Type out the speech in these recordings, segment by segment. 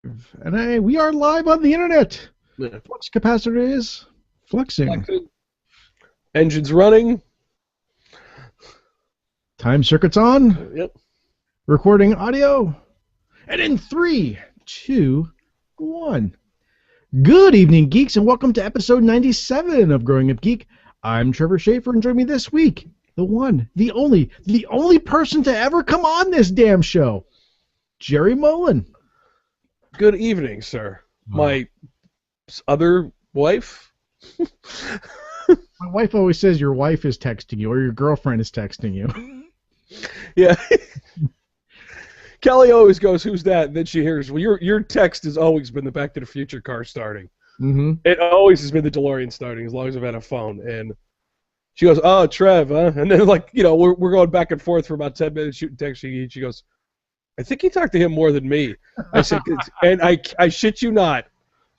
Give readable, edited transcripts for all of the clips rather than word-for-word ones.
And we are live on the internet. Yeah. Flux capacitor is fluxing. Engines running. Time circuits on. Yep. Recording audio. And in 3, 2, 1. Good evening, geeks, and welcome to episode 97 of Growing Up Geek. I'm Trevor Schaefer, and join me this week, the one, the only person to ever come on this damn show, Jerry Mullen. Good evening, sir. My other wife? My wife always says your wife is texting you or your girlfriend is texting you. Yeah. Kelly always goes, "Who's that?" And then she hears, "Well, your text has always been the Back to the Future car starting. Mm-hmm. It always has been the DeLorean starting as long as I've had a phone." And she goes, "Oh, Trev, huh?" And then we're going back and forth for about 10 minutes shooting text. She goes, "I think he talked to him more than me." I said, and I shit you not.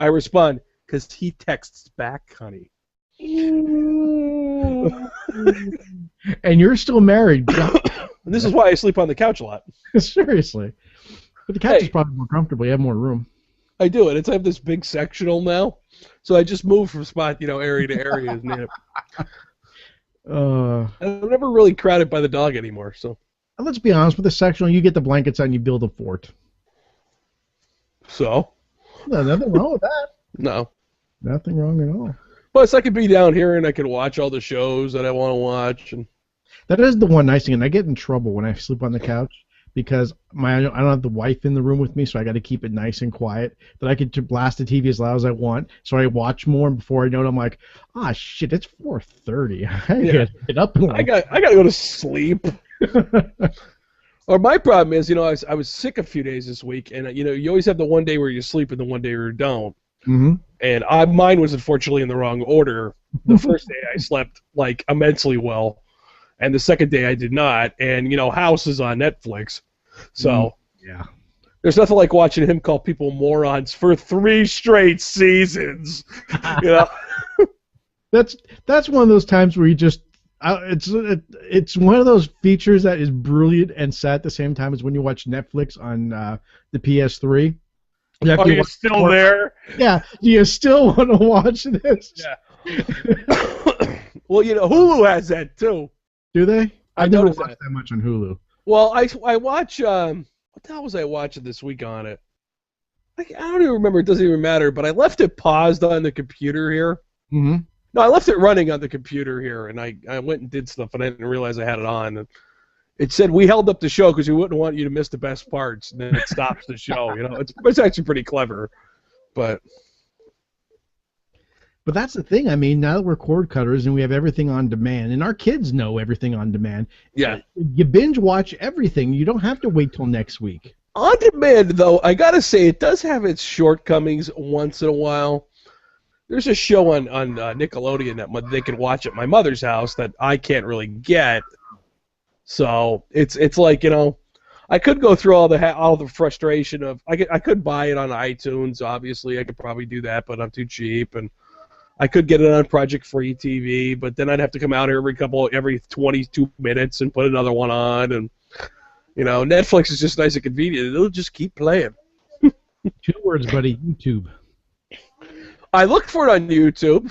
I respond, "Because he texts back, honey." And you're still married. And this is why I sleep on the couch a lot. Seriously. But the couch is probably more comfortable. You have more room. I do, and I have this big sectional now. So I just move from spot, area to area. I'm never really crowded by the dog anymore. So let's be honest, with the sectional, you get the blankets on, you build a fort. So? No, nothing wrong with that. No. Nothing wrong at all. Plus, I could be down here and I could watch all the shows that I want to watch. And that is the one nice thing, and I get in trouble when I sleep on the couch because I don't have the wife in the room with me, so I got to keep it nice and quiet. But I could blast the TV as loud as I want, so I watch more. And before I know it, I'm like, shit, it's 4:30. I gotta get up and I got to go to sleep. Or my problem is, I was sick a few days this week, and you always have the one day where you sleep and the one day where you don't. Mm-hmm. And mine was unfortunately in the wrong order. The first day I slept immensely well, and the second day I did not. And House is on Netflix, so yeah, there's nothing like watching him call people morons for 3 straight seasons. That's one of those times where you just it's one of those features that is brilliant and sad at the same time as when you watch Netflix on the PS3. Are you still there? Yeah. Do you still want to watch this? Yeah. Well, Hulu has that too. Do they? I never noticed watched that much on Hulu. Well, I watch. What the hell was I watching this week on it? I don't even remember. It doesn't even matter. But I left it paused on the computer here. Mm-hmm. No, I left it running on the computer here, and I went and did stuff, and I didn't realize I had it on. And it said we held up the show because we wouldn't want you to miss the best parts, and then it stops the show. It's actually pretty clever, but that's the thing. I mean, now that we're cord cutters and we have everything on demand, and our kids know everything on demand. Yeah, you binge watch everything. You don't have to wait till next week. On demand, though, I gotta say it does have its shortcomings once in a while. There's a show on Nickelodeon that they can watch at my mother's house that I can't really get. So it's like I could go through all the frustration of I could buy it on iTunes. Obviously, I could probably do that, but I'm too cheap. And I could get it on Project Free TV, but then I'd have to come out here every 22 minutes and put another one on. And Netflix is just nice and convenient. It'll just keep playing. 2 words, buddy. YouTube. I looked for it on YouTube.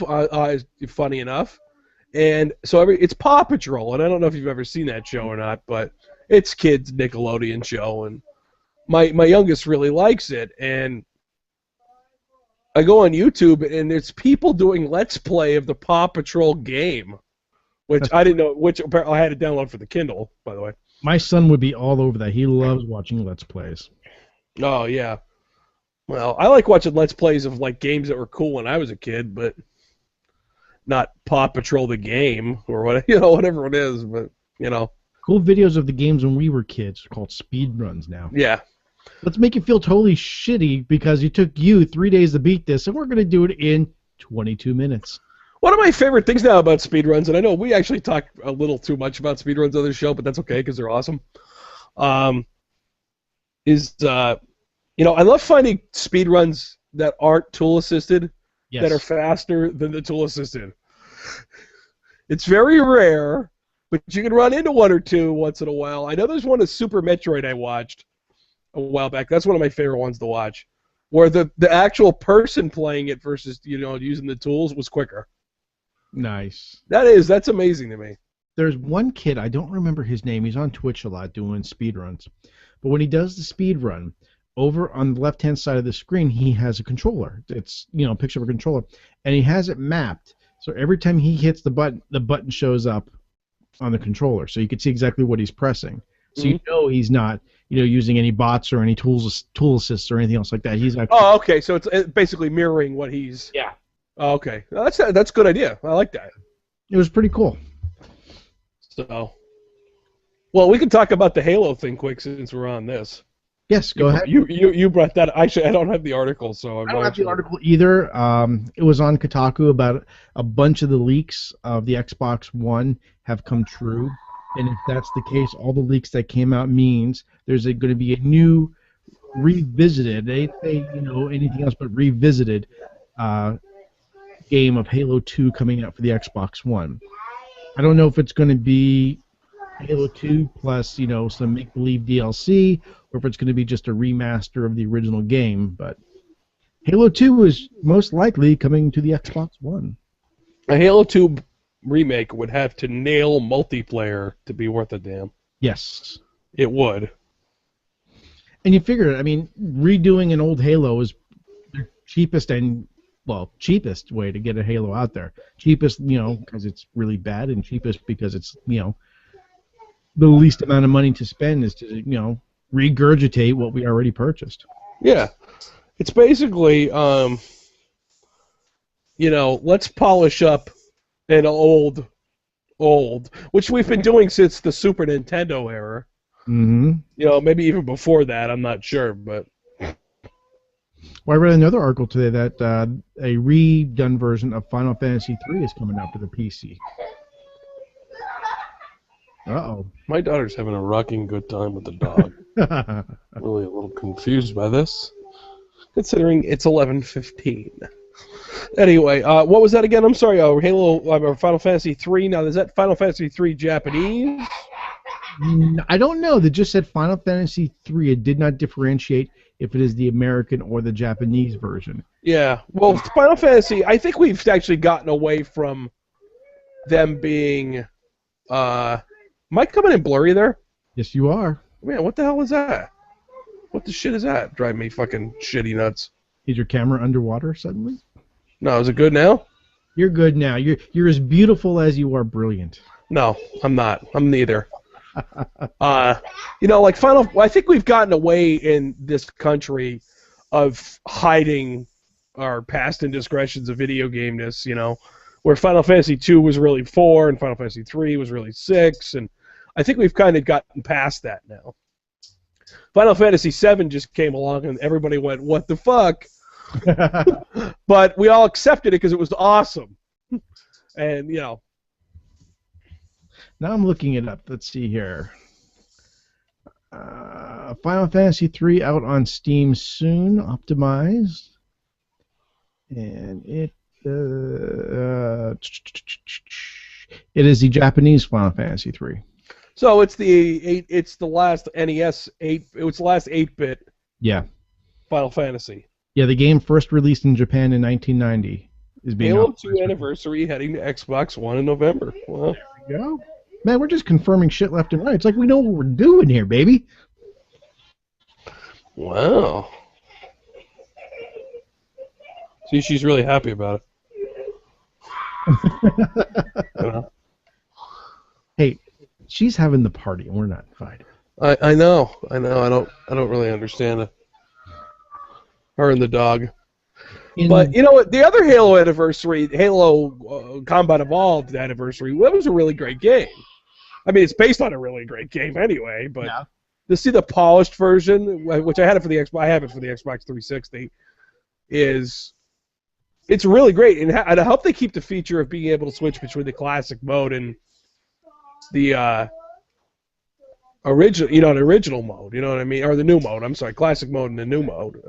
Funny enough. And so it's Paw Patrol, and I don't know if you've ever seen that show or not, but it's kids' Nickelodeon show, and my youngest really likes it. And I go on YouTube, and there's people doing Let's Play of the Paw Patrol game, which I didn't know. Which I had to download for the Kindle, by the way. My son would be all over that. He loves watching Let's Plays. Oh yeah. Well, I like watching Let's Plays of games that were cool when I was a kid, but not Paw Patrol the game or whatever it is, but cool videos of the games when we were kids called speed runs now. Yeah. Let's make you feel totally shitty because you took 3 days to beat this, and we're going to do it in 22 minutes. One of my favorite things now about speedruns, and I know we actually talk a little too much about speedruns on this show, but that's okay because they're awesome, is I love finding speedruns that aren't tool-assisted, yes, that are faster than the tool-assisted. It's very rare, but you can run into one or two once in a while. I know there's one of Super Metroid I watched a while back. That's one of my favorite ones to watch. where the actual person playing it versus using the tools was quicker. Nice. That's amazing to me. There's one kid, I don't remember his name. He's on Twitch a lot doing speed runs. But when he does the speed run, over on the left-hand side of the screen, he has a controller. It's, a picture of a controller. And he has it mapped. So every time he hits the button shows up on the controller. So you can see exactly what he's pressing. So you know he's not, using any bots or any tool assists or anything else like that. He's actually... Oh, okay. So it's basically mirroring what he's... Yeah. Oh, okay. That's a good idea. I like that. It was pretty cool. So, well, we can talk about the Halo thing quick since we're on this. Yes, go ahead. You brought that. Actually, I don't have the article, so I don't have the article either. It was on Kotaku about a bunch of the leaks of the Xbox One have come true, and if that's the case, all the leaks that came out means there's going to be a new revisited. They say anything else but revisited game of Halo 2 coming out for the Xbox One. I don't know if it's going to be Halo 2 plus, some make-believe DLC, or if it's going to be just a remaster of the original game, but Halo 2 is most likely coming to the Xbox One. A Halo 2 remake would have to nail multiplayer to be worth a damn. Yes. It would. And you figure, redoing an old Halo is the cheapest way to get a Halo out there. Cheapest, because it's really bad, and cheapest because it's, the least amount of money to spend is to, regurgitate what we already purchased. Yeah. It's basically, let's polish up an old, which we've been doing since the Super Nintendo era. Mm-hmm. Maybe even before that, I'm not sure, but... Well, I read another article today that a redone version of Final Fantasy III is coming out to the PC. Uh-oh. My daughter's having a rocking good time with the dog. Really a little confused by this, considering it's 11:15. Anyway, what was that again? I'm sorry. Halo, Final Fantasy III. Now, is that Final Fantasy III Japanese? I don't know. They just said Final Fantasy III. It did not differentiate if it is the American or the Japanese version. Yeah. Well, Final Fantasy, I think we've actually gotten away from them being... Am I coming in blurry there? Yes, you are. Man, what the hell is that? What the shit is that? Driving me fucking shitty nuts. Is your camera underwater suddenly? No, is it good now? You're good now. You're as beautiful as you are brilliant. No, I'm not. I'm neither. I think we've gotten away in this country of hiding our past indiscretions of video gameness, where Final Fantasy II was really 4 and Final Fantasy III was really 6, and I think we've kind of gotten past that now. Final Fantasy VII just came along and everybody went, what the fuck? But we all accepted it because it was awesome. And, Now I'm looking it up. Let's see here. Final Fantasy III out on Steam soon, optimized. And it is the Japanese Final Fantasy III. So it's the last NES 8. It was the last 8-bit. Yeah. Final Fantasy. Yeah, the game first released in Japan in 1990 is being Halo 2 anniversary heading to Xbox One in November. Well, there we go. Man, we're just confirming shit left and right. It's like we know what we're doing here, baby. Wow. See, she's really happy about it. Hey, she's having the party, and we're not invited. I know. I don't really understand it. Her and the dog. But you know what? The other Halo anniversary, Halo Combat Evolved anniversary, that was a really great game. I mean, it's based on a really great game anyway. But to see the polished version, which I had it for the Xbox, I have it for the Xbox 360, it's really great. And I hope they keep the feature of being able to switch between the classic mode and the original mode. You know what I mean? Or the new mode. I'm sorry, classic mode and the new mode.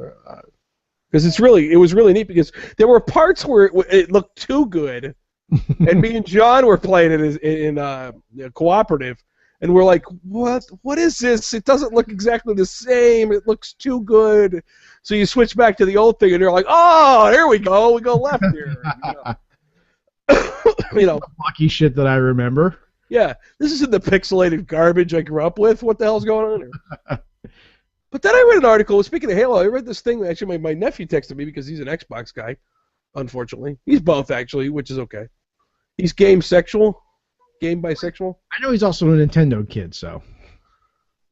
Because it was really neat because there were parts where it looked too good, and me and John were playing it in cooperative, And we're like, what is this? It doesn't look exactly the same. It looks too good. So you switch back to the old thing, and you're like, oh, here we go. We go left here. You know, Lucky shit that I remember. yeah, this isn't the pixelated garbage I grew up with. What the hell's going on here? But then I read an article. Speaking of Halo, I read this thing. Actually, my nephew texted me because he's an Xbox guy, unfortunately. He's both, actually, which is okay. He's game bisexual. I know he's also a Nintendo kid, so.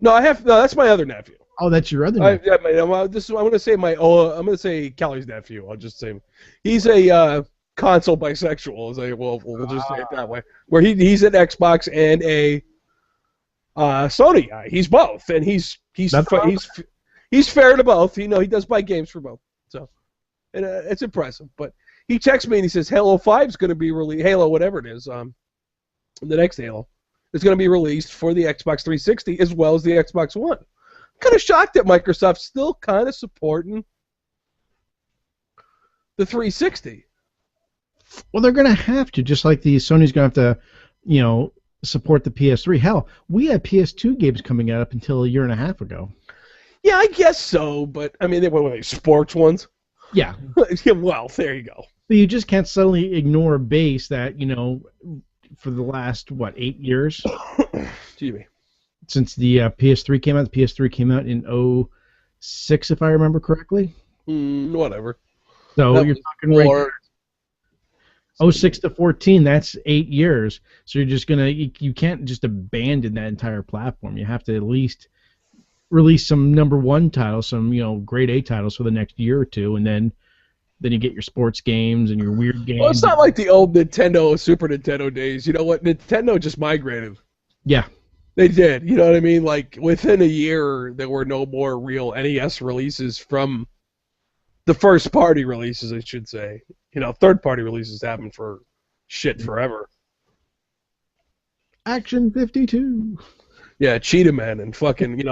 No, that's my other nephew. Oh, that's your other nephew. I'm gonna say Callie's nephew. I'll just say he's a console bisexual. We'll just say it that way. Where he's an Xbox and a Sony guy. He's both, and he's fair to both. You know, he does buy games for both. So, and it's impressive. But he texts me and he says Halo 5 is going to be released. Halo, whatever it is, the next Halo is going to be released for the Xbox 360 as well as the Xbox One. I'm kind of shocked that Microsoft's still kind of supporting the 360. Well, they're going to have to, just like the Sony's going to have to, support the PS3. Hell, we had PS2 games coming out up until a year and a half ago. Yeah, I guess so, but I mean, they were sports ones. Yeah. Yeah, well, there you go. But you just can't suddenly ignore a base that, for the last, 8 years? Excuse me. Since the PS3 came out. The PS3 came out in 2006, if I remember correctly. Whatever. So you're talking right 06 to 14, that's 8 years. So you're just you can't just abandon that entire platform. You have to at least release some number one titles, some grade A titles for the next year or two, and then you get your sports games and your weird games. Well, it's not like the old Nintendo, Super Nintendo days. You know what? Nintendo just migrated. Yeah. They did. You know what I mean? Like, within a year, there were no more real NES releases from the first-party releases, I should say. Third-party releases happen for shit forever. Action 52. Yeah, Cheetah Man and fucking,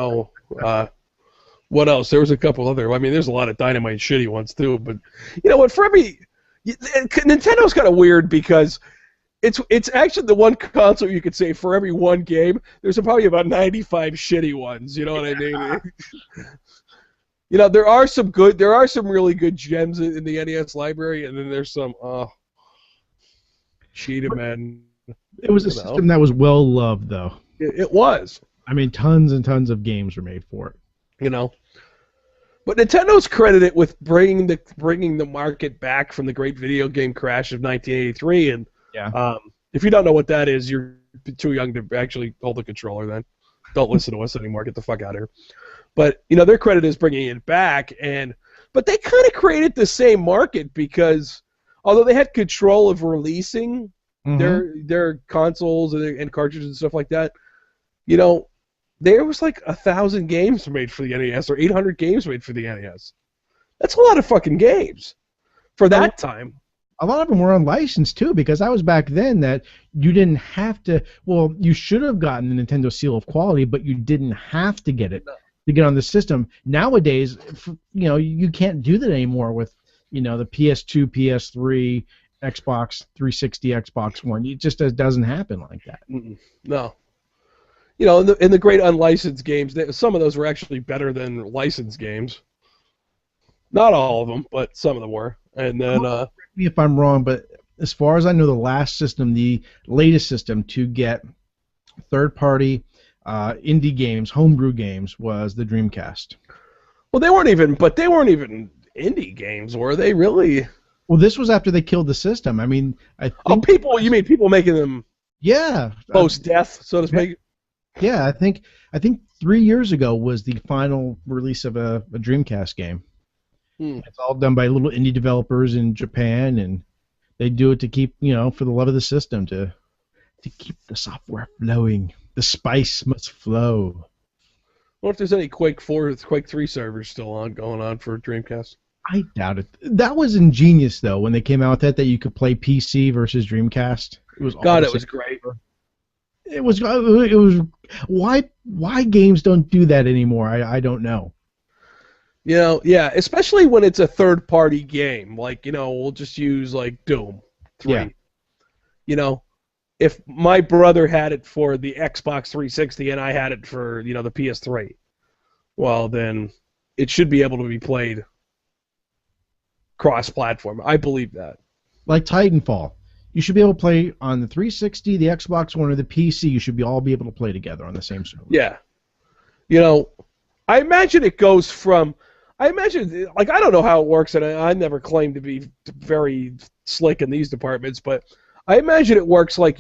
what else? There was a couple other. I mean, there's a lot of Dynamite shitty ones, too. But, you know what? For every... Nintendo's kind of weird because it's actually the one console you could say for every one game, there's probably about 95 shitty ones. You know what I mean? There are some really good gems in the NES library, and then there's some Cheetah Man. It was a system that was well loved, though. It was. I mean, tons and tons of games were made for it. But Nintendo's credited with bringing the market back from the great video game crash of 1983. And yeah. If you don't know what that is, you're too young to actually hold the controller. Then don't listen to us anymore. Get the fuck out of here. But their credit is bringing it back, but they kind of created the same market because although they had control of releasing their consoles and cartridges and stuff like that, there was like 1,000 games made for the NES or 800 games made for the NES. That's a lot of fucking games for that time. A lot of them were unlicensed too, because I was back then that you didn't have to. Well, you should have gotten the Nintendo seal of quality, but you didn't have to get it to get on the system. Nowadays, you can't do that anymore with the PS2, PS3, Xbox 360, Xbox One. It just doesn't happen like that. No. In the great unlicensed games, some of those were actually better than licensed games. Not all of them, but some of them were. And then, correct me if I'm wrong, but as far as I know, the latest system to get third-party indie games, homebrew games, was the Dreamcast. Well, they weren't even indie games, were they? Really? Well, this was after they killed the system. I mean, I think. You mean people making them? Yeah. Post-death, so to speak. Yeah, I think 3 years ago was the final release of a Dreamcast game. It's all done by little indie developers in Japan, and they do it to keep, for the love of the system, to keep the software flowing. The spice must flow. I wonder if there's any Quake 3 servers still going on for Dreamcast. I doubt it. That was ingenious, though, when they came out with that you could play PC versus Dreamcast. It was it was great. It was why games don't do that anymore. I don't know. Yeah, especially when it's a third-party game. Like, we'll just use like Doom 3. Yeah. if my brother had it for the Xbox 360 and I had it for the PS3, well then it should be able to be played cross-platform. I believe that. Like Titanfall. You should be able to play on the 360, the Xbox One, or the PC. You should all be able to play together on the same server. Yeah. I imagine it goes from. I imagine, I don't know how it works, and I never claim to be very slick in these departments, but I imagine it works like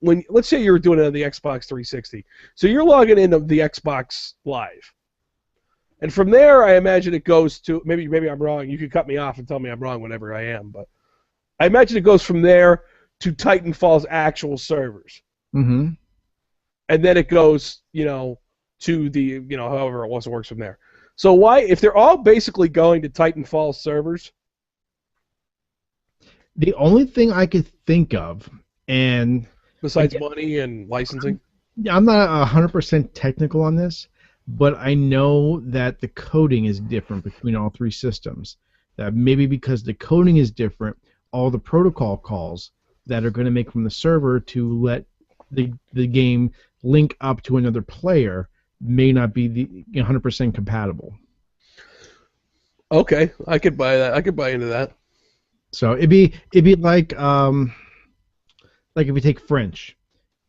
let's say you're doing it on the Xbox 360. So you're logging into the Xbox Live. And from there, I imagine it goes to, maybe I'm wrong, you can cut me off and tell me I'm wrong whenever I am, but I imagine it goes from there to Titanfall's actual servers. Mm-hmm. And then it goes, to the, however it works from there. So why, if they're all basically going to Titanfall servers? The only thing I could think of, and besides money and licensing? I'm not 100% technical on this, but I know that the coding is different between all three systems. That maybe because the coding is different, all the protocol calls that are going to make from the server to let the game link up to another player may not be the 100% compatible. Okay, I could buy that. I could buy into that. So it'd be like if you take French,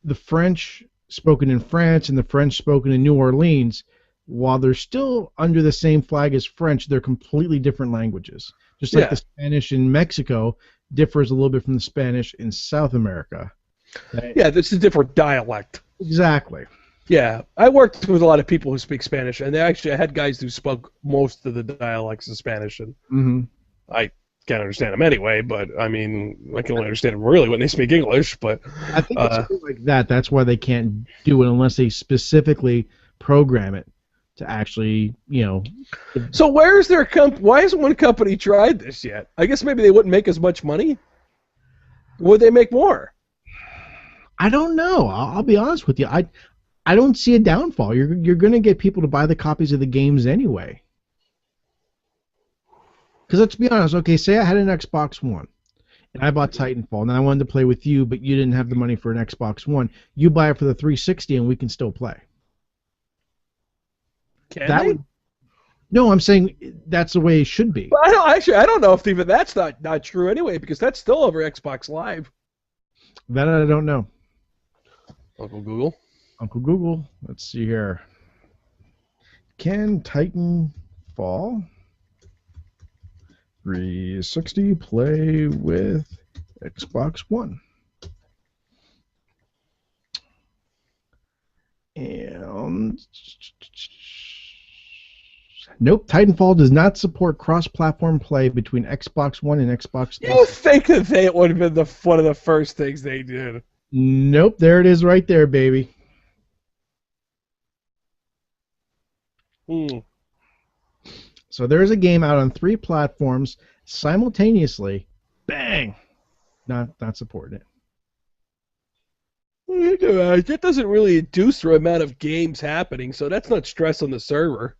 the French spoken in France and the French spoken in New Orleans, while they're still under the same flag as French, they're completely different languages. Just like the Spanish in Mexico differs a little bit from the Spanish in South America. Yeah, this is a different dialect. Exactly. Yeah, I worked with a lot of people who speak Spanish, and I had guys who spoke most of the dialects of Spanish, and I can't understand them anyway, but I mean, I can only understand them really when they speak English, but I think it's like that. That's why they can't do it unless they specifically program it to actually, So where's their why hasn't one company tried this yet? I guess maybe they wouldn't make as much money. Would they make more? I don't know. I'll be honest with you. I don't see a downfall. You're going to get people to buy the copies of the games anyway. Because let's be honest. Okay, say I had an Xbox One, and I bought Titanfall, and I wanted to play with you, but you didn't have the money for an Xbox One. You buy it for the 360, and we can still play. No, I'm saying that's the way it should be. But I don't know if even that's not true anyway, because that's still over Xbox Live. That I don't know. Uncle Google. Uncle Google. Let's see here. Can Titanfall 360 play with Xbox One? And nope, Titanfall does not support cross-platform play between Xbox One and Xbox 360. You think that it would have been one of the first things they did? Nope, there it is right there, baby. So there's a game out on 3 platforms simultaneously. Bang! Not supporting it. That doesn't really induce the amount of games happening, so that's not stress on the server.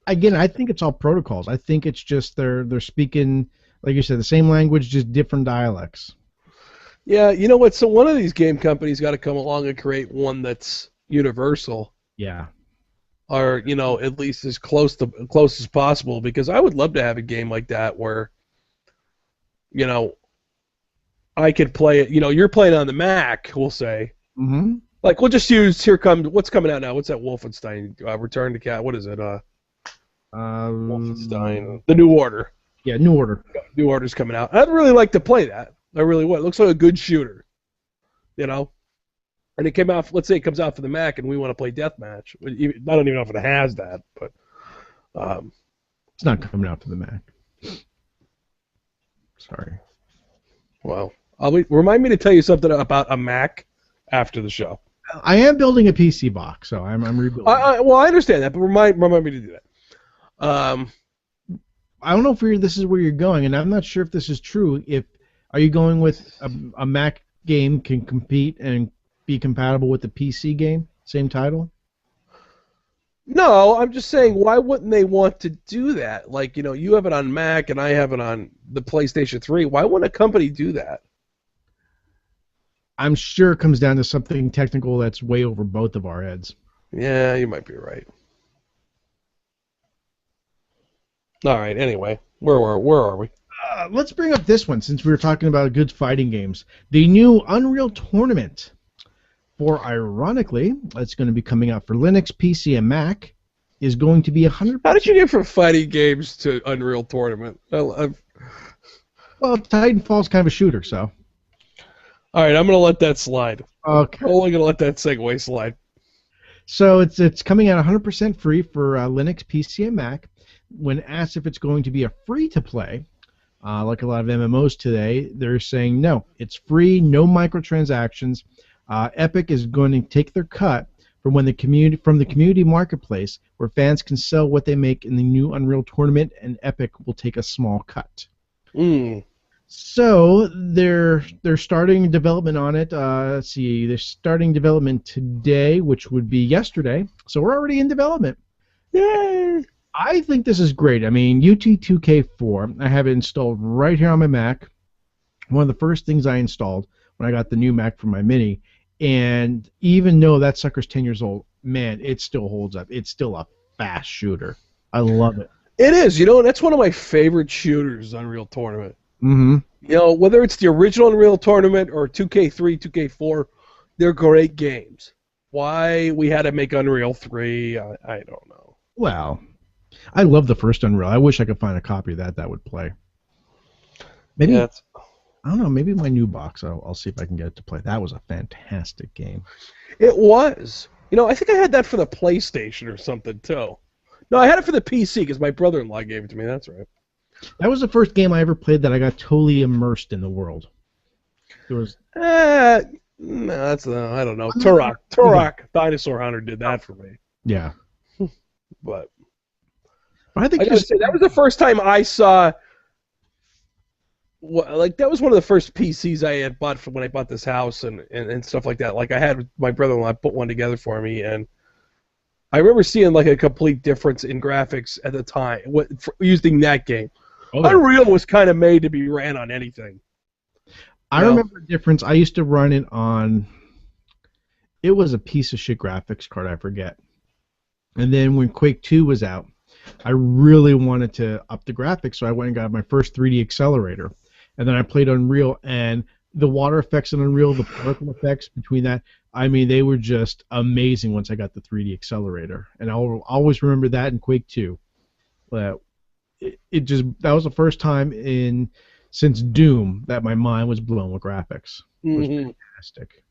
Again, I think it's all protocols. I think it's just they're speaking, like you said, the same language, just different dialects. Yeah, you know what? So one of these game companies got to come along and create one that's universal. Yeah. Or at least as close as possible, because I would love to have a game like that where, I could play it. You're playing on the Mac, we'll say. Mm-hmm. Like we'll just use what's coming out now? What's that Wolfenstein? Return to Cat? What is it? Wolfenstein: The New Order. Yeah, New Order. New Order's coming out. I'd really like to play that. I really would. It looks like a good shooter. And it came out. Let's say it comes out for the Mac, and we want to play deathmatch. I don't even know if it has that, but it's not coming out for the Mac. Sorry. Well, remind me to tell you something about a Mac after the show. I am building a PC box, so I'm rebuilding. Well, I understand that, but remind me to do that. I don't know if this is where you're going, and I'm not sure if this is true. Are you going with a Mac game can compete and be compatible with the PC game, same title? No, I'm just saying, why wouldn't they want to do that? Like, you have it on Mac and I have it on the PlayStation 3. Why wouldn't a company do that? I'm sure it comes down to something technical that's way over both of our heads. Yeah, you might be right. All right. Anyway, where are we? Let's bring up this one since we were talking about good fighting games. The new Unreal Tournament for, ironically, it's going to be coming out for Linux, PC, and Mac, is going to be 100%. How did you get from fighting games to Unreal Tournament? Well, Titanfall's kind of a shooter, so. All right, I'm going to let that slide. Okay. I'm only going to let that segue slide. So it's coming out 100% free for Linux, PC, and Mac. When asked if it's going to be a free-to-play, like a lot of MMOs today, they're saying no, it's free, no microtransactions. Epic is going to take their cut from the community marketplace, where fans can sell what they make in the new Unreal Tournament, and Epic will take a small cut. So they're starting development on it. Let's see, they're starting development today, which would be yesterday. So we're already in development. Yay! I think this is great. I mean, UT2K4, I have it installed right here on my Mac. One of the first things I installed when I got the new Mac for my Mini, and even though that sucker's 10 years old, man, it still holds up. It's still a fast shooter. I love it. It is. You know, that's one of my favorite shooters, Unreal Tournament. Mm-hmm. You know, whether it's the original Unreal Tournament or 2K3, 2K4, they're great games. Why we had to make Unreal 3, I don't know. Well, I love the first Unreal. I wish I could find a copy of that would play. Maybe, I don't know, maybe my new box, I'll see if I can get it to play. That was a fantastic game. It was. You know, I think I had that for the PlayStation or something, too. No, I had it for the PC because my brother-in-law gave it to me. That's right. That was the first game I ever played that I got totally immersed in the world. There was. No, that's I don't know. Turok, Dinosaur Hunter did that for me. Yeah. But I think gotta say, that was the first time I saw. That was one of the first PCs I had bought when I bought this house and stuff like that. Like I had my brother-in-law put one together for me, and I remember seeing like a complete difference in graphics at the time using that game. Oh, yeah. Unreal was kind of made to be ran on anything. I remember the difference. I used to run it on. It was a piece of shit graphics card. I forget. And then when Quake 2 was out, I really wanted to up the graphics, so I went and got my first 3D accelerator. And then I played Unreal, and the water effects in Unreal, the particle effects between that, I mean, they were just amazing once I got the 3D accelerator. And I'll always remember that in Quake 2. That was the first time since Doom that my mind was blown with graphics. It was fantastic.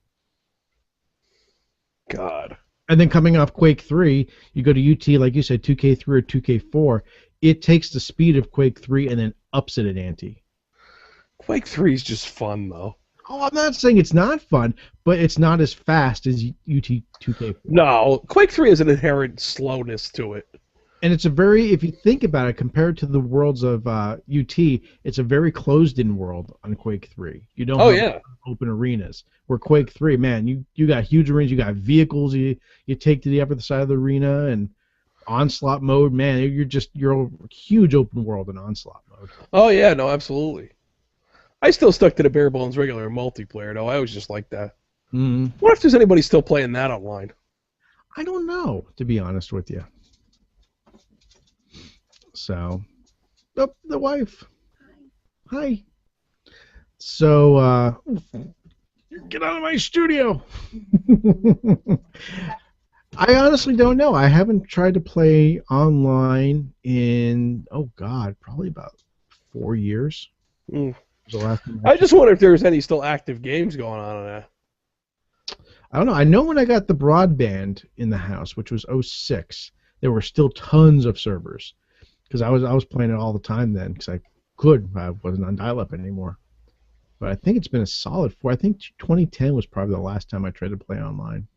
God. And then coming off Quake 3, you go to UT, like you said, 2K3 or 2K4. It takes the speed of Quake 3 and then ups it an ante. Quake 3 is just fun, though. Oh, I'm not saying it's not fun, but it's not as fast as UT 2K4. No, Quake 3 has an inherent slowness to it. And it's if you think about it, compared to the worlds of UT, it's a very closed-in world on Quake 3. You don't have open arenas. Where Quake 3, man, you got huge arenas, you got vehicles you take to the other side of the arena, and Onslaught mode, man, you're a huge open world in Onslaught mode. Oh, yeah, no, absolutely. I still stuck to the bare bones regular multiplayer, though. I always just like that. Mm-hmm. What if there's anybody still playing that online? I don't know, to be honest with you. So, the wife. Hi. So, get out of my studio. I honestly don't know. I haven't tried to play online in, probably about 4 years. The last time I just wonder if there's any still active games going on that. I don't know. I know when I got the broadband in the house, which was 2006, there were still tons of servers. Because I was playing it all the time then, because I wasn't on dial-up anymore. But I think it's been a solid 4. I think 2010 was probably the last time I tried to play online.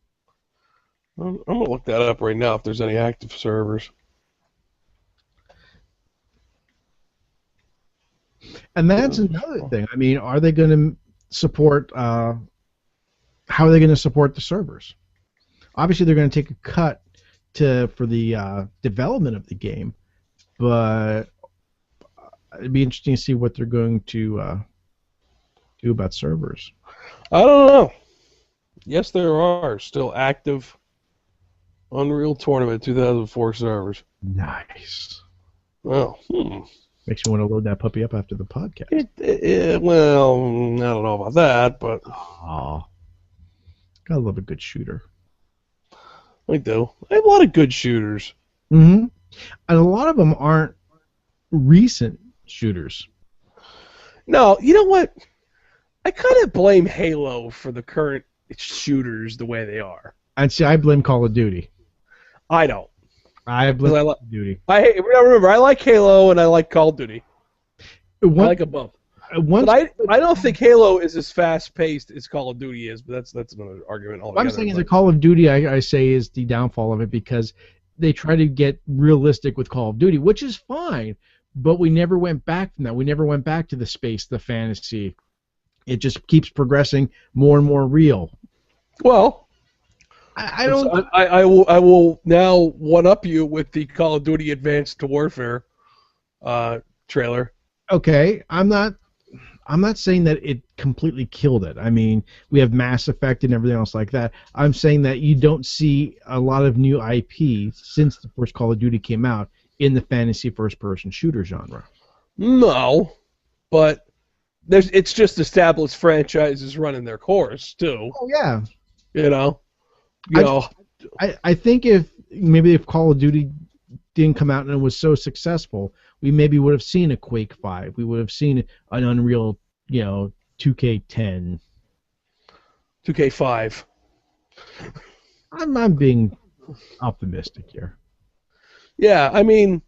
I'm going to look that up right now if there's any active servers. And that's another thing. I mean, are they going to support, how are they going to support the servers? Obviously, they're going to take a cut for the development of the game. But it'd be interesting to see what they're going to do about servers. I don't know. Yes, there are still active Unreal Tournament 2004 servers. Nice. Well, Makes me want to load that puppy up after the podcast. Well, I don't know about that, but Oh, gotta love a good shooter. I do. I have a lot of good shooters. Mm-hmm. And a lot of them aren't recent shooters. No, you know what? I kind of blame Halo for the current shooters the way they are. And see, I blame Call of Duty. I don't. I blame Call of Duty. Remember, I like Halo and I like Call of Duty. I like them both. But I don't think Halo is as fast paced as Call of Duty is, but that's another argument altogether. What I'm saying is that Call of Duty, I say, is the downfall of it because they try to get realistic with Call of Duty, which is fine, but we never went back from that. We never went back to the space, the fantasy. It just keeps progressing more and more real. Well, I don't. I will now one up you with the Call of Duty Advanced Warfare trailer. Okay, I'm not saying that it completely killed it. I mean, we have Mass Effect and everything else like that. I'm saying that you don't see a lot of new IP since the first Call of Duty came out in the fantasy first-person shooter genre. No, but it's just established franchises running their course too. Oh yeah. You know. I think if Call of Duty didn't come out and it was so successful, we maybe would have seen a Quake 5. We would have seen an Unreal, 2K10. 2K5. I'm being optimistic here. Yeah, I mean,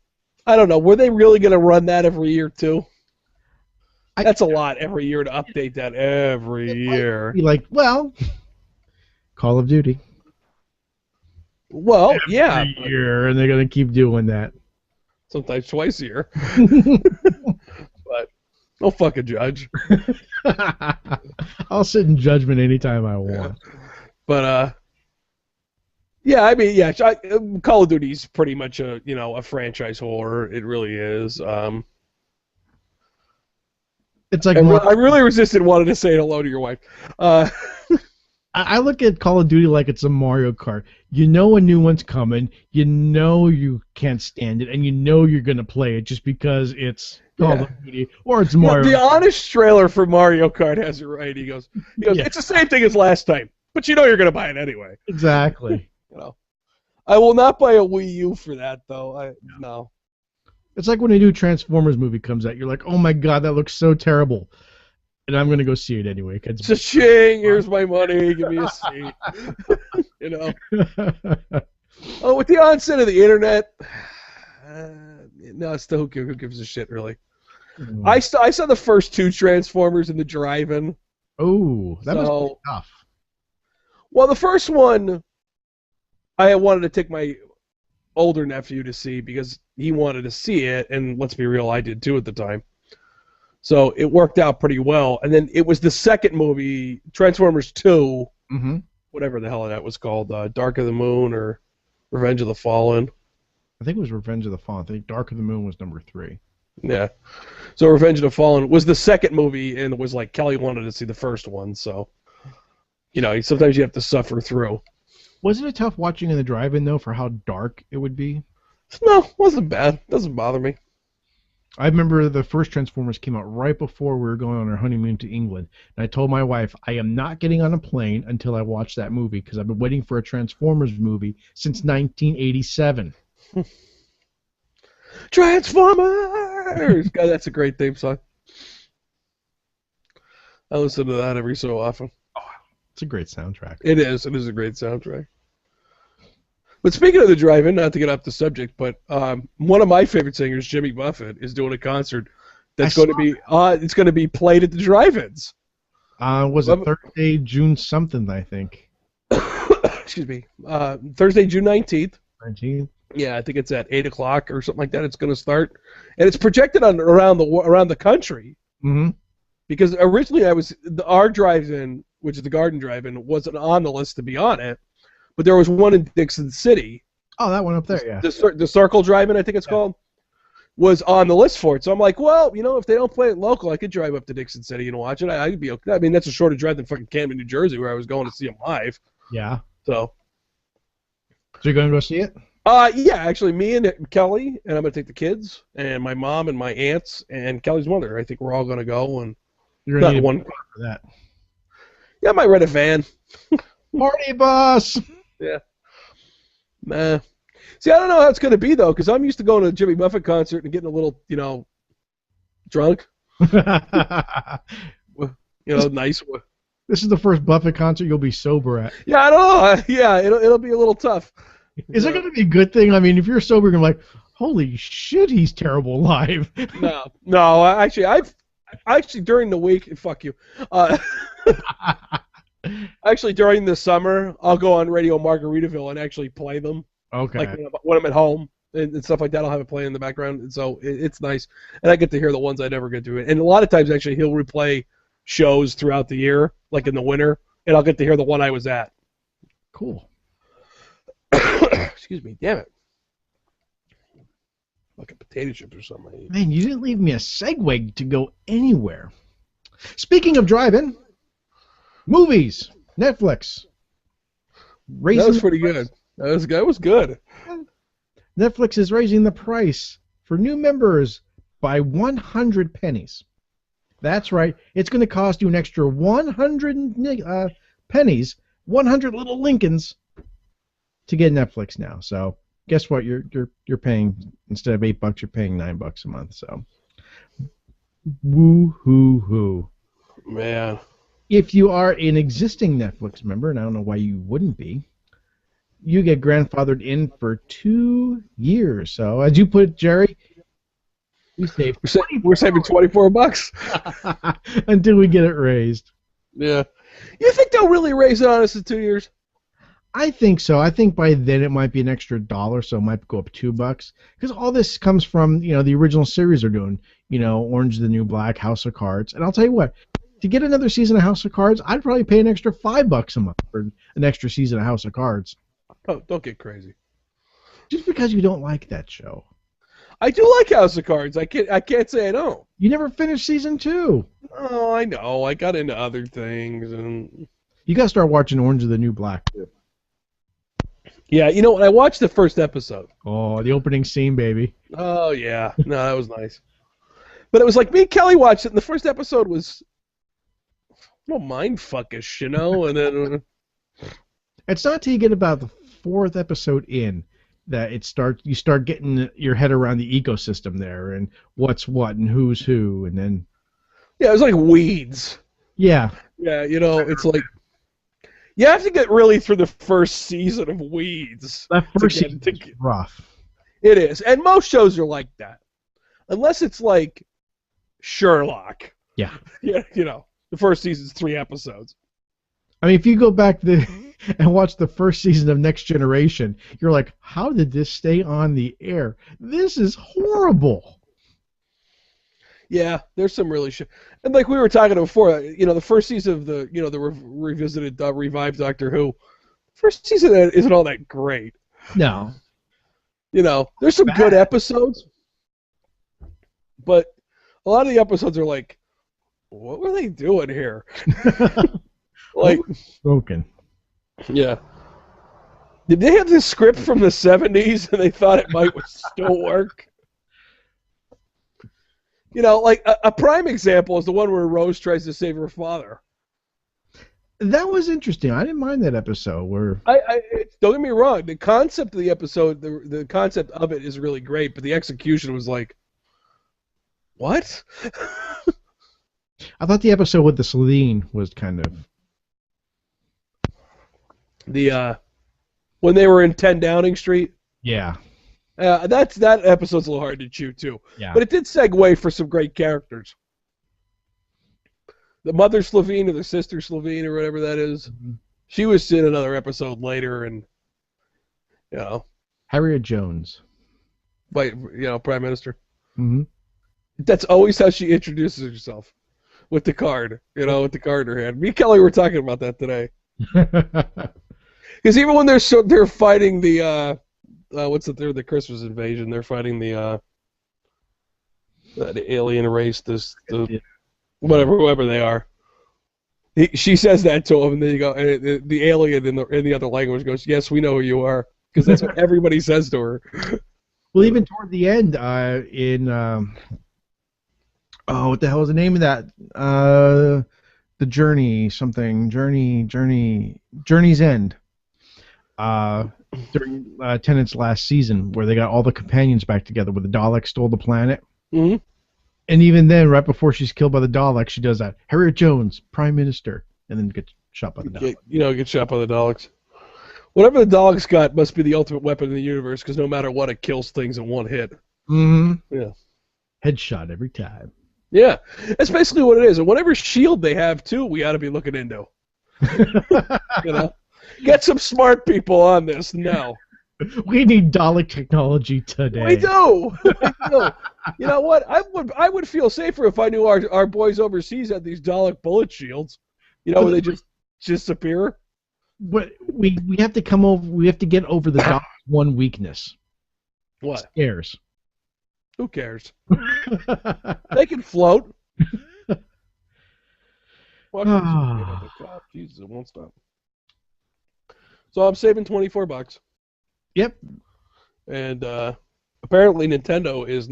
I don't know. Were they really going to run that every year too? That's a lot every year to update that every year. Be like, well, Call of Duty. Well, yeah. Every year, and they're going to keep doing that. Sometimes twice a year. But don't fucking judge. I'll sit in judgment anytime I want. But yeah, I mean, yeah, Call of Duty's pretty much a franchise horror. It really is. It's like I really resisted wanting to say hello to your wife. I look at Call of Duty like it's a Mario Kart. You know a new one's coming. You know you can't stand it, and you know you're gonna play it just because it's Call of Duty or it's Mario. The honest trailer for Mario Kart has it right. He goes, it's the same thing as last time, but you know you're gonna buy it anyway. Exactly. I will not buy a Wii U for that though. No. It's like when a new Transformers movie comes out. You're like, oh my god, that looks so terrible. And I'm going to go see it anyway. Cha-ching, here's my money, give me a seat. Oh, with the onset of the internet, no, still who gives a shit, really. I saw the first two Transformers in the drive-in. Oh, that was tough. Well, the first one, I wanted to take my older nephew to see because he wanted to see it, and let's be real, I did too at the time. So it worked out pretty well. And then it was the second movie, Transformers 2, whatever the hell that was called, Dark of the Moon or Revenge of the Fallen. I think it was Revenge of the Fallen. I think Dark of the Moon was number 3. Yeah. So Revenge of the Fallen was the second movie, and it was like Kelly wanted to see the first one. So, sometimes you have to suffer through. Wasn't it tough watching in the drive-in, though, for how dark it would be? No, it wasn't bad. It doesn't bother me. I remember the first Transformers came out right before we were going on our honeymoon to England. And I told my wife, I am not getting on a plane until I watch that movie because I've been waiting for a Transformers movie since 1987. Transformers! God, that's a great theme song. I listen to that every so often. Oh, it's a great soundtrack. It is. It is a great soundtrack. But speaking of the drive-in, not to get off the subject, but one of my favorite singers, Jimmy Buffett, is doing a concert that's going to be it's going to be played at the drive-ins. Was it Thursday, June something? I think. Excuse me. Thursday, June 19th. 19th. Yeah, I think it's at 8 o'clock or something like that. It's going to start, and it's projected on around the country. Mm-hmm. Because originally our drive-in, which is the Garden Drive-in, wasn't on the list to be on it. But there was one in Dixon City. Oh, that one up there, yeah. The Circle Drive-In, I think it's called. was on the list for it. So I'm like, well, if they don't play it local, I could drive up to Dixon City and watch it. I'd be okay. I mean, that's a shorter drive than fucking Camden, New Jersey, where I was going to see them live. Yeah. So you're going to go see it? Yeah, actually, me and Kelly, and I'm going to take the kids, and my mom and my aunts, and Kelly's mother. I think we're all going to go. And you're going to need one for that. Yeah, I might rent a van. Party bus! Yeah. Nah. See, I don't know how it's going to be, though, because I'm used to going to a Jimmy Buffett concert and getting a little, drunk. Nice. This is the first Buffett concert you'll be sober at. Yeah, I don't know. Yeah, it'll be a little tough. Is it going to be a good thing? I mean, if you're sober, you're like, holy shit, he's terrible live. No. Actually, during the week, fuck you. Actually, during the summer, I'll go on Radio Margaritaville and actually play them. Okay. Like when I'm at home and stuff like that, I'll have it playing in the background, and so it's nice. And I get to hear the ones I never get to. And a lot of times, actually, he'll replay shows throughout the year, like in the winter, and I'll get to hear the one I was at. Cool. Excuse me, damn it. Fucking potato chips or something. Man, you didn't leave me a segue to go anywhere. Speaking of driving, movies, Netflix. That was pretty good. That was good. Netflix is raising the price for new members by 100 pennies. That's right. It's going to cost you an extra 100 pennies, 100 little Lincolns, to get Netflix now. So guess what? You're paying, instead of $8, you're paying $9 a month. So woo hoo hoo. Man. If you are an existing Netflix member, and I don't know why you wouldn't be, you get grandfathered in for 2 years. So as you put it, Jerry, we're saving $24 until we get it raised. Yeah. You think they'll really raise it on us in 2 years? I think so. I think by then it might be an extra $1, so it might go up $2. Because all this comes from, the original series they're doing. Orange is the New Black, House of Cards. And I'll tell you what, to get another season of House of Cards, I'd probably pay an extra $5 a month for an extra season of House of Cards. Oh, don't get crazy. Just because you don't like that show. I do like House of Cards. I can't say I don't. You never finished season 2. Oh, I know. I got into other things, and you got to start watching Orange is the New Black too. Yeah, when I watched the first episode. Oh, the opening scene, baby. Oh yeah, no, that was nice. But it was like me and Kelly watched it, and the first episode was a little mind fuckish, and then it's not till you get about the 4th episode in that you start getting your head around the ecosystem there and what's what and who's who, and then it was like weeds. Yeah, it's like you have to get really through the first season of Weeds. That first season is rough. It is, and most shows are like that, unless it's like Sherlock. Yeah. Yeah, the first season's 3 episodes. I mean, if you go back and watch the first season of Next Generation, you're like, how did this stay on the air? This is horrible. Yeah, there's some really shit. And like we were talking before, the first season of the revisited, revived Doctor Who, first season isn't all that great. No. There's some good episodes, but a lot of the episodes are like, what were they doing here? Like, broken. Yeah. Did they have this script from the 70s and they thought it might still work? Like a prime example is the one where Rose tries to save her father. That was interesting. I didn't mind that episode. Where don't get me wrong, the concept of the episode, the concept of it is really great, but the execution was like, what? I thought the episode with the Celine was kind of when they were in 10 Downing Street. Yeah. That episode's a little hard to chew too. Yeah. But it did segue for some great characters. The mother Slovene or the sister Slovene or whatever that is. Mm-hmm. She was in another episode later, and Harriet Jones, Prime Minister. Mm-hmm. That's always how she introduces herself, with the card. With the card in her hand. Me and Kelly were talking about that today. Because even when they're fighting the the Christmas invasion, they're fighting the The alien race, whoever they are. She says that to him, and then you go, and the alien in the other language goes, "Yes, we know who you are," because that's what everybody says to her. Well, even toward the end, what the hell is the name of that? The Journey's End. During Tennant's last season, where they got all the companions back together, where the Daleks stole the planet. Mm-hmm. And even then, right before she's killed by the Daleks, she does that. Harriet Jones, Prime Minister, and then gets shot by the Daleks. Get shot by the Daleks. Whatever the Daleks got must be the ultimate weapon in the universe, because no matter what, it kills things in one hit. Mm-hmm. Yeah. Headshot every time. Yeah, that's basically what it is. And whatever shield they have, too, we ought to be looking into. Get some smart people on this now. We need Dalek technology today. We do. You know what? I would feel safer if I knew our boys overseas had these Dalek bullet shields. Where they just disappear. But we have to come over. We have to get over the Dalek's one weakness. What? Scares. Who cares? They can float. Jesus, it won't stop. So I'm saving $24. Yep. And apparently Nintendo is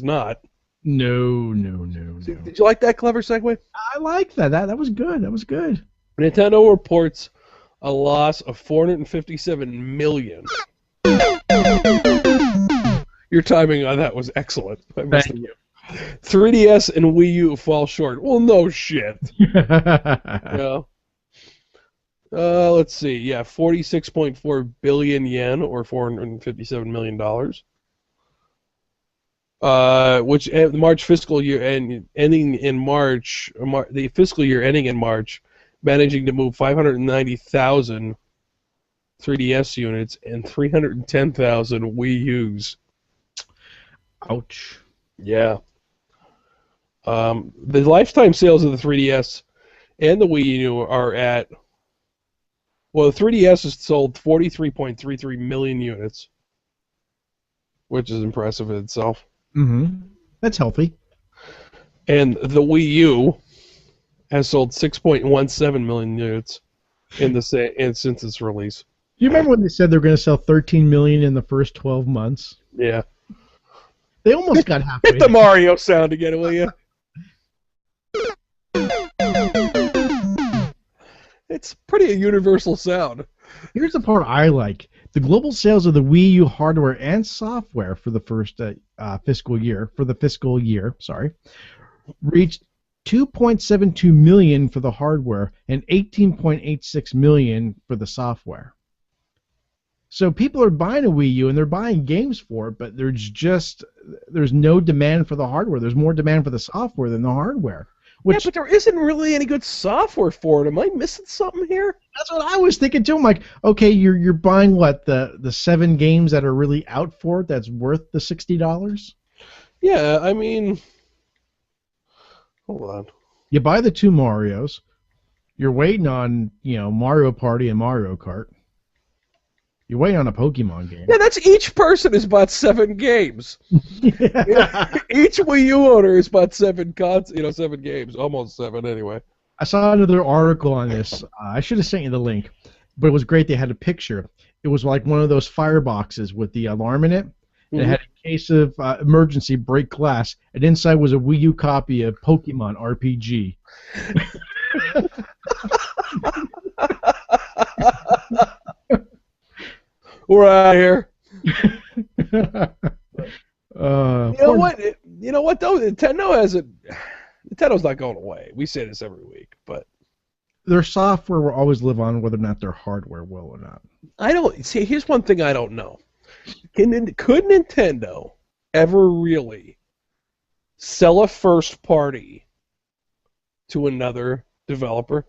not. No. Did you like that clever segue? I like that. That was good. That was good. Nintendo reports a loss of $457 million. Your timing on that was excellent. Thank you. 3DS and Wii U fall short. Well, no shit. Yeah. Let's see. Yeah, 46.4 billion yen, or $457 million. Which the March fiscal year ending in March, the fiscal year ending in March, managing to move 590,000 3DS units and 310,000 Wii U's. Ouch. Yeah. The lifetime sales of the 3DS and the Wii U are at... Well, the 3DS has sold 43.33 million units, which is impressive in itself. Mm-hmm. That's healthy. And the Wii U has sold 6.17 million units since its release. Do you remember when they said they were going to sell 13 million in the first 12 months? Yeah. They almost got halfway. Hit the Mario sound again, will you? It's pretty a universal sound. Here's the part I like. The global sales of the Wii U hardware and software for the first fiscal year, reached 2.72 million for the hardware and 18.86 million for the software. So people are buying a Wii U and they're buying games for it, but there's no demand for the hardware. There's more demand for the software than the hardware. Yeah, but there isn't really any good software for it. Am I missing something here? That's what I was thinking too. I'm like, okay, you're buying what, the 7 games that are really out for it that's worth the $60? Yeah, I mean, hold on. You buy the 2 Marios. You're waiting on, Mario Party and Mario Kart. You're waiting on a Pokemon game. Yeah, that's each person has bought 7 games. Yeah. Each Wii U owner has bought 7 games, almost 7 anyway. I saw another article on this. I should have sent you the link, but it was great. They had a picture. It was like one of those fireboxes with the alarm in it. And it had a case of emergency break glass, and inside was a Wii U copy of Pokemon RPG. We're out of here. You know what though? Nintendo's not going away. We say this every week, but their software will always live on, whether or not their hardware will or not. I don't see. Here's one thing I don't know. Could Nintendo ever really sell a first party to another developer?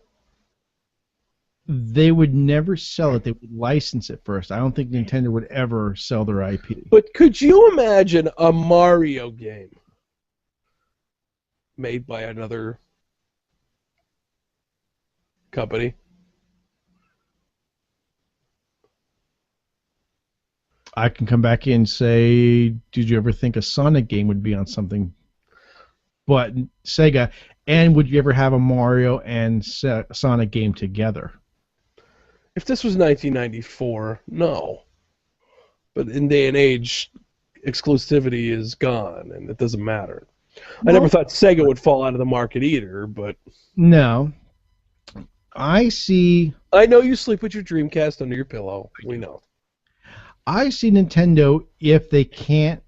They would never sell it. They would license it first. I don't think Nintendo would ever sell their IP. But could you imagine a Mario game made by another company? I can come back in and say, did you ever think a Sonic game would be on something but Sega. And would you ever have a Mario and Sonic game together? If this was 1994, no. But in day and age, exclusivity is gone, and it doesn't matter. I never Well, thought Sega would fall out of the market either, but no. I see. I know you sleep with your Dreamcast under your pillow. We know. I see Nintendo if they can't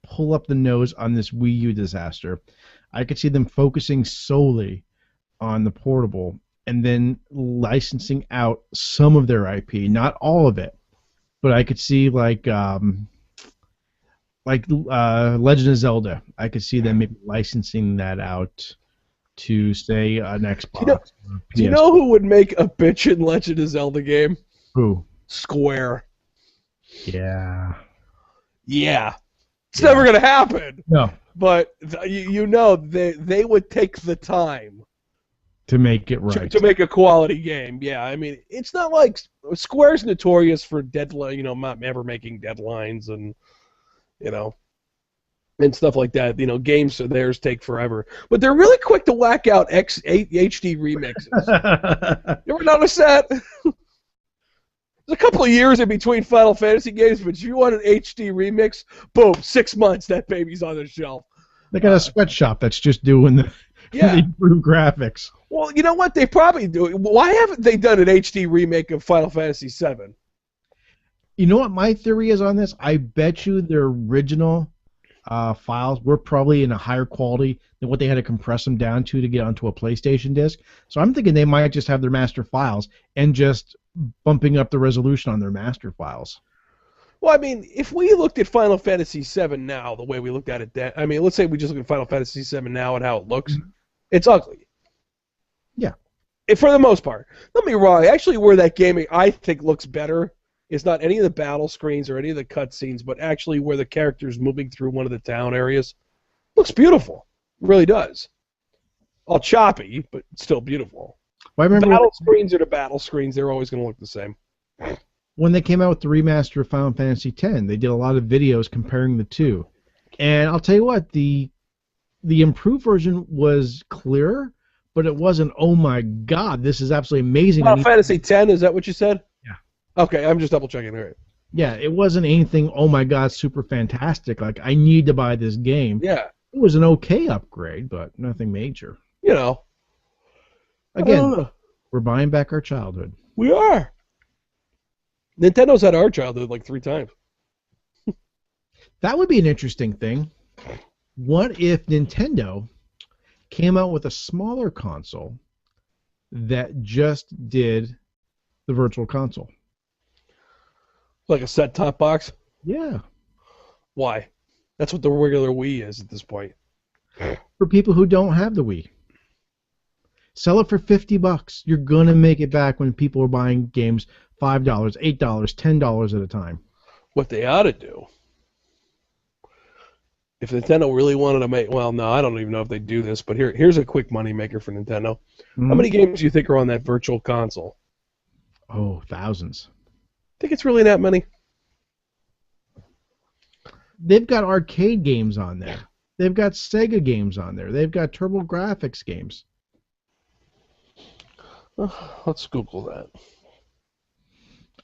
pull up the nose on this Wii U disaster. I could see them focusing solely on the portable and then licensing out some of their IP, not all of it, but I could see Legend of Zelda. I could see them maybe licensing that out to say an Xbox. Do you know who would make a bitchin' Legend of Zelda game? Who? Square. Yeah. Yeah. It's never going to happen. No. But you know they would take the time To make it right. to make a quality game. Yeah, I mean, it's not like Square's notorious for deadline, not ever making deadlines and and stuff like that. Games of theirs take forever, but they're really quick to whack out HD remixes. You ever notice that? There's a couple of years in between Final Fantasy games, but if you want an HD remix, boom, 6 months, that baby's on the shelf. They got a sweatshop that's just doing the improved graphics. Well, you know what? They probably do. Why haven't they done an HD remake of Final Fantasy VII? You know what my theory is on this? I bet you their original files were probably in a higher quality than what they had to compress them down to get onto a PlayStation disc. So I'm thinking they might just have their master files and just bumping up the resolution on their master files. Well, I mean, if we looked at Final Fantasy VII now, the way we looked at it then, I mean, let's say we just look at Final Fantasy VII now and how it looks, it's ugly. Yeah. For the most part. Don't be wrong. Actually, where that game, I think, looks better is not any of the battle screens or any of the cutscenes, but actually where the character's moving through one of the town areas. Looks beautiful. It really does. All choppy, but still beautiful. Well, I remember battle screens are the battle screens. They're always going to look the same. When they came out with the remaster of Final Fantasy X, they did a lot of videos comparing the two. And I'll tell you what, the improved version was clearer, but it wasn't, oh my god, this is absolutely amazing. Final Fantasy X, is that what you said? Yeah. Okay, I'm just double checking. All right. Yeah, it wasn't anything, oh my god, super fantastic. Like, I need to buy this game. Yeah. It was an okay upgrade, but nothing major. Again, we're buying back our childhood. We are. Nintendo's had our childhood like 3 times. That would be an interesting thing. What if Nintendo came out with a smaller console that just did the Virtual Console? Like a set-top box? Yeah. Why? That's what the regular Wii is at this point. For people who don't have the Wii. Sell it for $50. You're going to make it back when people are buying games $5, $8, $10 at a time. What they ought to do, if Nintendo really wanted to make, well, no, I don't even know if they do this, but here's a quick money maker for Nintendo. How many games do you think are on that Virtual Console? Oh, thousands. Think it's really that many? They've got arcade games on there. They've got Sega games on there. They've got TurboGrafx games. Let's Google that.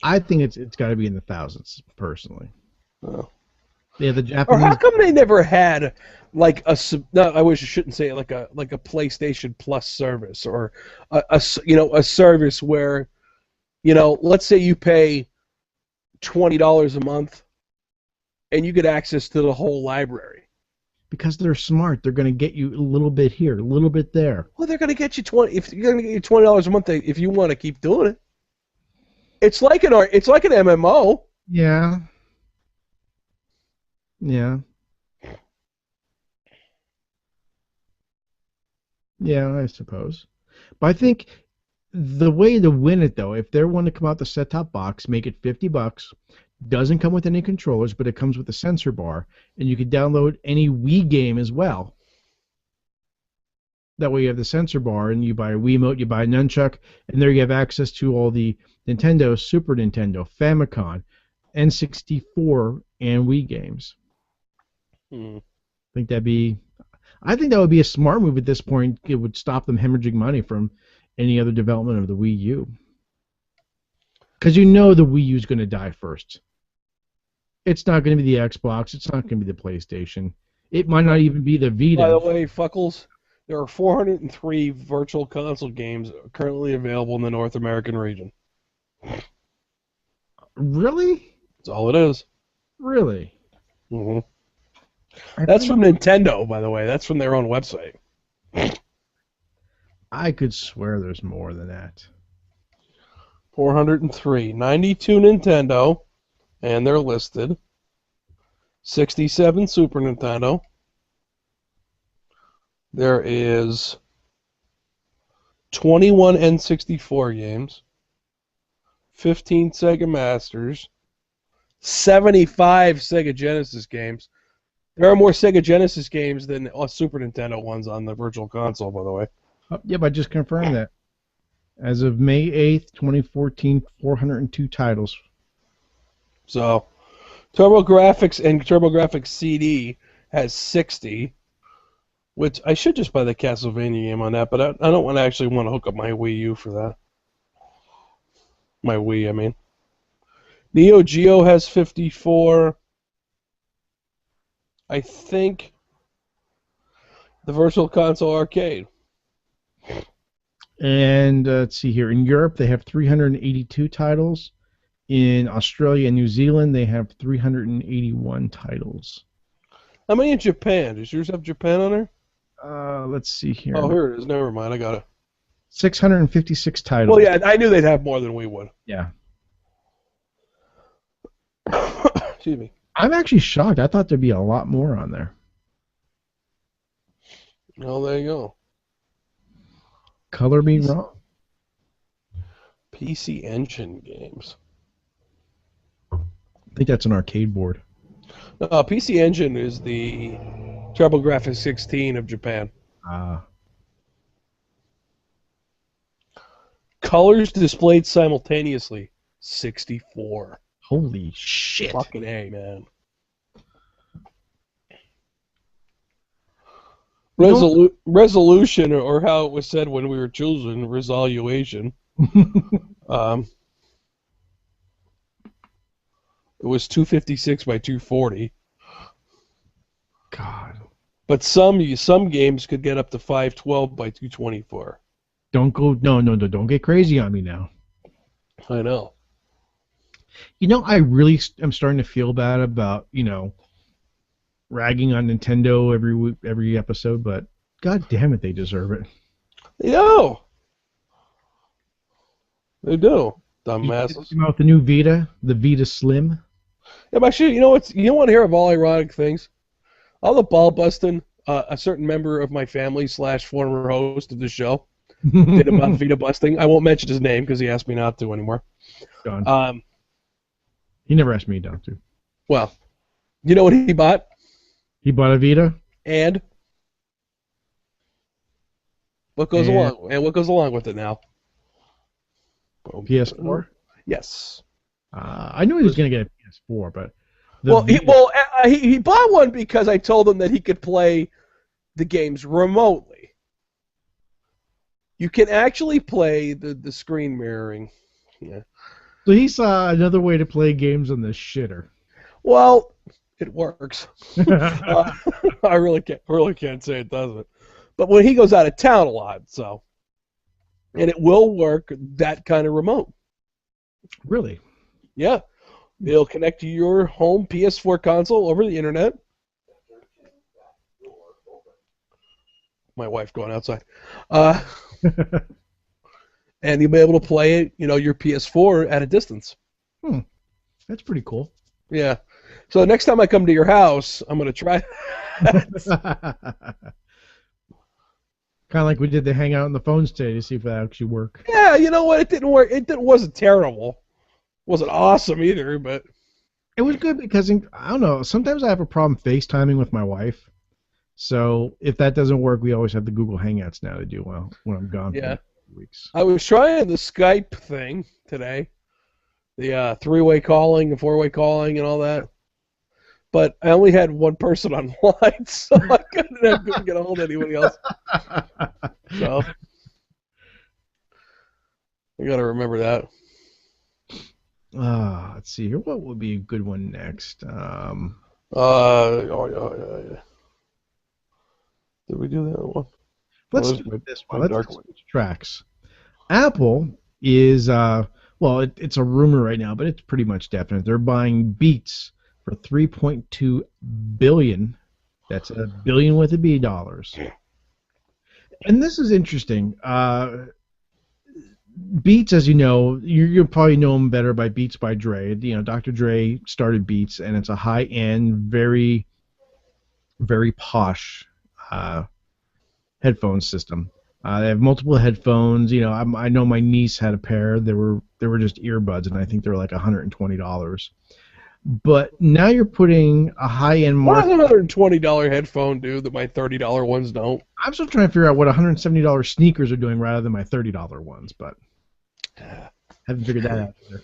I think it's got to be in the thousands, personally. Oh. Yeah, the Or Japanese. how come they never had like a? No, I wish I shouldn't say it, like a PlayStation Plus service or a service where, let's say you pay $20 a month, and you get access to the whole library. Because they're smart, they're going to get you a little bit here, a little bit there. Well, they're going to get you if you're going to get you $20 a month if you want to keep doing it. It's like an MMO. Yeah. Yeah. Yeah, I suppose. But I think the way to win it, though, if they want to come out the set-top box, make it $50, doesn't come with any controllers, but it comes with a sensor bar, and you can download any Wii game as well. That way you have the sensor bar, and you buy a Wiimote, you buy a nunchuck, and there you have access to all the Nintendo, Super Nintendo, Famicom, N64, and Wii games. think that'd be. I think that would be a smart move at this point. It would stop them hemorrhaging money from any other development of the Wii U. Because the Wii U is going to die first. It's not going to be the Xbox. It's not going to be the PlayStation. It might not even be the Vita. By the way, Fuckles, there are 403 virtual console games currently available in the North American region. Really? That's all it is. Really? Mm-hmm. That's from Nintendo, by the way. That's from their own website. I could swear there's more than that. 403. 92 Nintendo, and they're listed. 67 Super Nintendo. There is 21 N64 games. 15 Sega Masters. 75 Sega Genesis games. There are more Sega Genesis games than Super Nintendo ones on the Virtual Console, by the way. Yep, I just confirmed that. As of May 8th, 2014, 402 titles. So, TurboGrafx and TurboGrafx CD has 60, which I should just buy the Castlevania game on that, but I don't want to actually want to hook up my Wii U for that. My Wii, I mean. Neo Geo has 54. I think the Virtual Console Arcade. And let's see here. In Europe, they have 382 titles. In Australia and New Zealand, they have 381 titles. How many in Japan? Does yours have Japan on there? Let's see here. Oh, here it is. Never mind. I got it. 656 titles. Well, yeah, I knew they'd have more than we would. Yeah. Excuse me. I'm actually shocked. I thought there'd be a lot more on there. Well, there you go. Color me wrong. PC Engine games. I think that's an arcade board. PC Engine is the TurboGrafx 16 of Japan. Colors displayed simultaneously, 64. Holy shit. Fucking A, man. Resolution, or how it was said when we were children, resolution. It was 256 by 240. God. But some games could get up to 512 by 224. Don't don't get crazy on me now. I know. I really am starting to feel bad about, ragging on Nintendo every episode, but god damn it, they deserve it. They do. They do. Dumbasses. Came out with the new Vita, the Vita Slim. Yeah, but actually, you want to hear of all ironic things? All the ball busting a certain member of my family / former host of the show did about Vita busting. I won't mention his name because he asked me not to anymore. Gone. He never asked me not to. Well, you know what he bought? He bought a Vita. And what goes along with it now? PS4. Yes. I knew he was going to get a PS4, but he bought one because I told him that he could play the games remotely. You can actually play the screen mirroring. Yeah. So he saw another way to play games on this shitter. Well, it works. I really can't say it doesn't. But when he goes out of town a lot, and it will work that kind of remote. Really? Yeah. It'll connect to your home PS4 console over the internet. My wife going outside. And you'll be able to play it, your PS4 at a distance. That's pretty cool. Yeah. So next time I come to your house, I'm going to try. Kind of like we did the hangout on the phones today to see if that actually worked. Yeah, you know what? It didn't work. Wasn't terrible. Wasn't awesome either, but it was good because I don't know. Sometimes I have a problem FaceTiming with my wife. So if that doesn't work, we always have the Google Hangouts now to do when I'm gone for weeks. I was trying the Skype thing today, the three-way calling, the four-way calling, and all that. but I only had one person online, so I couldn't get a hold of anybody else. So I got to remember that. Let's see here. What would be a good one next? Yeah. Did we do that one? Let's do this one. Let's switch tracks. Apple is it's a rumor right now, but it's pretty much definite. They're buying Beats for $3.2 billion. That's a billion with a B dollars. And this is interesting. Beats, as you know, you'll probably know them better by Beats by Dre. You know, Dr. Dre started Beats, and it's a high-end, very, very posh headphone system. They have multiple headphones. You know, I know my niece had a pair. They were just earbuds, and I think they were like $120. But now you're putting a high-end market. What does $120 headphone do that my $30 ones don't? I'm still trying to figure out what $170 sneakers are doing rather than my $30 ones, but haven't figured that out either.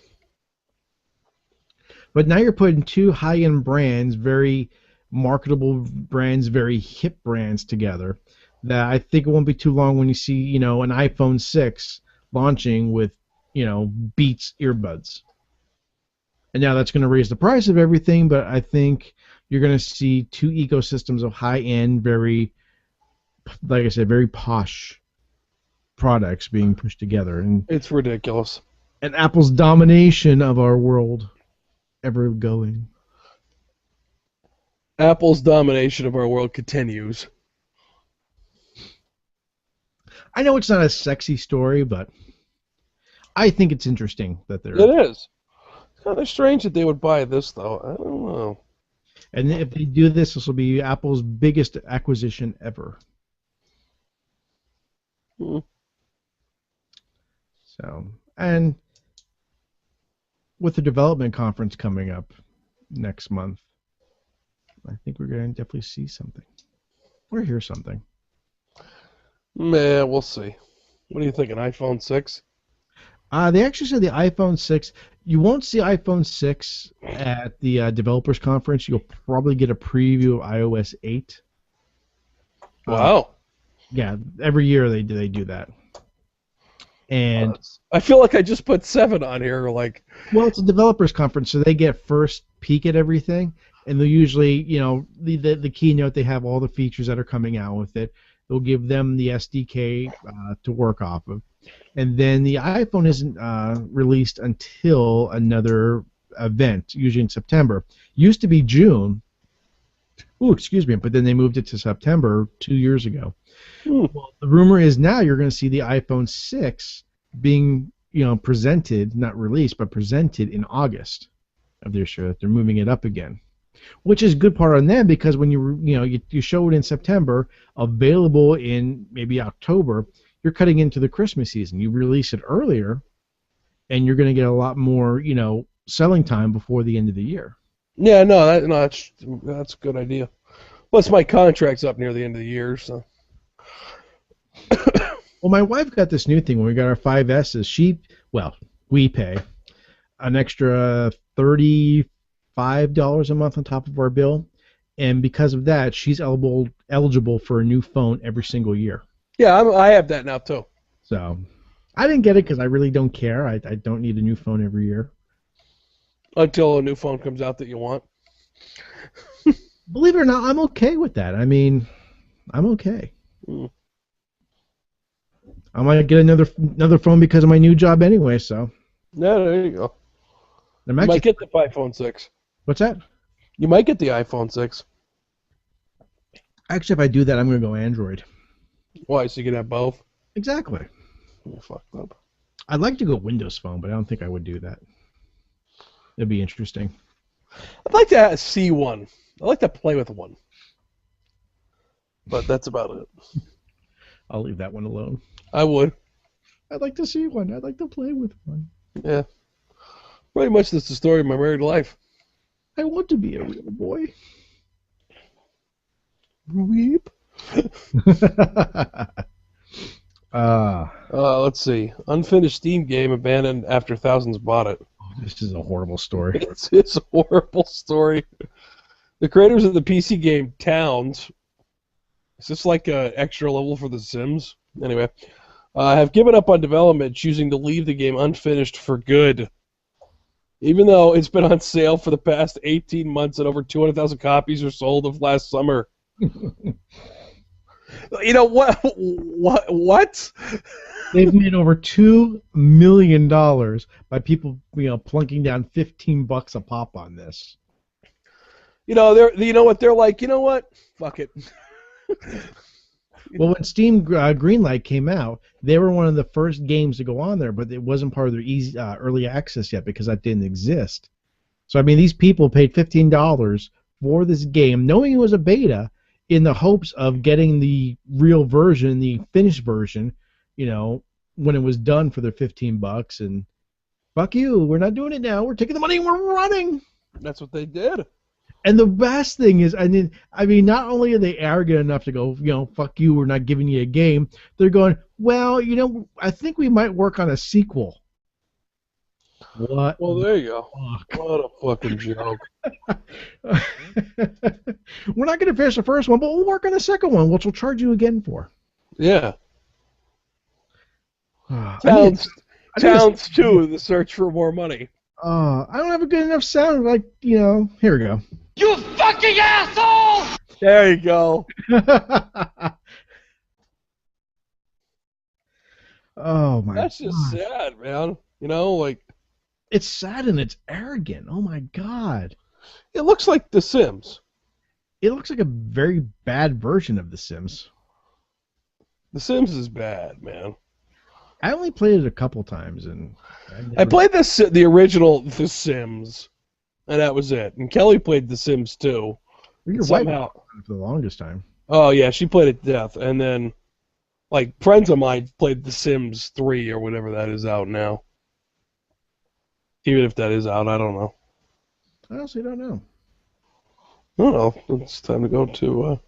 But now you're putting two high-end brands, very marketable brands, very hip brands together, that I think it won't be too long when you see, you know, an iPhone 6 launching with, you know, Beats earbuds. And now that's going to raise the price of everything, but I think you're going to see two ecosystems of high-end, very, like I said, very posh products being pushed together. And it's ridiculous. And Apple's domination of our world ever going. Apple's domination of our world continues. I know it's not a sexy story, but I think it's interesting that they're... It is. It's kind of strange that they would buy this, though. I don't know. And if they do this, this will be Apple's biggest acquisition ever. So, and with the development conference coming up next month, I think we're going to definitely see something. Or hear something. Man, we'll see. What do you think, an iPhone 6? They actually said the iPhone 6. You won't see iPhone 6 at the developers conference. You'll probably get a preview of iOS 8. Wow. Yeah, every year they do that. And I feel like I just put 7 on here. Like, well, it's a developers conference, so they get first peek at everything, and they'll usually, you know, the keynote, they have all the features that are coming out with it. They'll give them the SDK to work off of. And then the iPhone isn't released until another event, usually in September. Used to be June. Ooh, excuse me, but then they moved it to September 2 years ago. Well, the rumor is now you're going to see the iPhone 6 being, you know, presented, not released, but presented in August of this year. They're moving it up again, which is a good part on them, because when you show it in September, available in maybe October, you're cutting into the Christmas season. You release it earlier, and you're going to get a lot more, you know, selling time before the end of the year. Yeah, that's a good idea. Plus, my contract's up near the end of the year, so. Well, my wife got this new thing when we got our 5Ss. We pay an extra $35 a month on top of our bill, and because of that, she's eligible for a new phone every single year. Yeah, I have that now too. So, I didn't get it because I really don't care. I don't need a new phone every year. Until a new phone comes out that you want. Believe it or not, I'm okay with that. I mean, I'm okay. I might get another phone because of my new job anyway, so. Yeah, there you go. You might get the iPhone 6. What's that? You might get the iPhone 6. Actually, if I do that, I'm going to go Android. Why, so you can have both? Exactly. You're fucked up. I'd like to go Windows Phone, but I don't think I would do that. It'd be interesting. I'd like to see one. I'd like to play with one. But that's about it. I'll leave that one alone. I would. I'd like to see one. I'd like to play with one. Yeah. Pretty much that's the story of my married life. I want to be a real boy. Weep. Let's see. Unfinished Steam game abandoned after thousands bought it. This is a horrible story. It's a horrible story. The creators of the PC game Towns, is this like an extra level for The Sims? Anyway, have given up on development, choosing to leave the game unfinished for good. Even though it's been on sale for the past 18 months and over 200,000 copies were sold of last summer. You know what? What? They've made over $2 million by people, plunking down $15 a pop on this. You know what they're like. You know what? Fuck it. Well, when Steam Greenlight came out, they were one of the first games to go on there, but it wasn't part of their early access yet because that didn't exist. So, I mean, these people paid $15 for this game, knowing it was a beta, in the hopes of getting the real version, the finished version, when it was done for their $15. And fuck you, we're not doing it now. We're taking the money and we're running. That's what they did. And the best thing is, I mean, not only are they arrogant enough to go, fuck you, we're not giving you a game, they're going, well, I think we might work on a sequel. What? Well, there you go. Fuck? What a fucking joke. We're not going to finish the first one, but we'll work on the second one, which we'll charge you again for. Yeah. Towns 2, the search for more money. I don't have a good enough sound, here we go. You fucking asshole! There you go. Oh my god. That's just sad, man. It's sad and it's arrogant. Oh my god. It looks like The Sims. It looks like a very bad version of The Sims. The Sims is bad, man. I only played it a couple times, and I played the original The Sims, and that was it. And Kelly played The Sims 2. Your wife for the longest time. Oh yeah, she played it to death, and then friends of mine played The Sims 3 or whatever that is out now. Even if that is out, I don't know. I honestly don't know. I don't know. It's time to go to.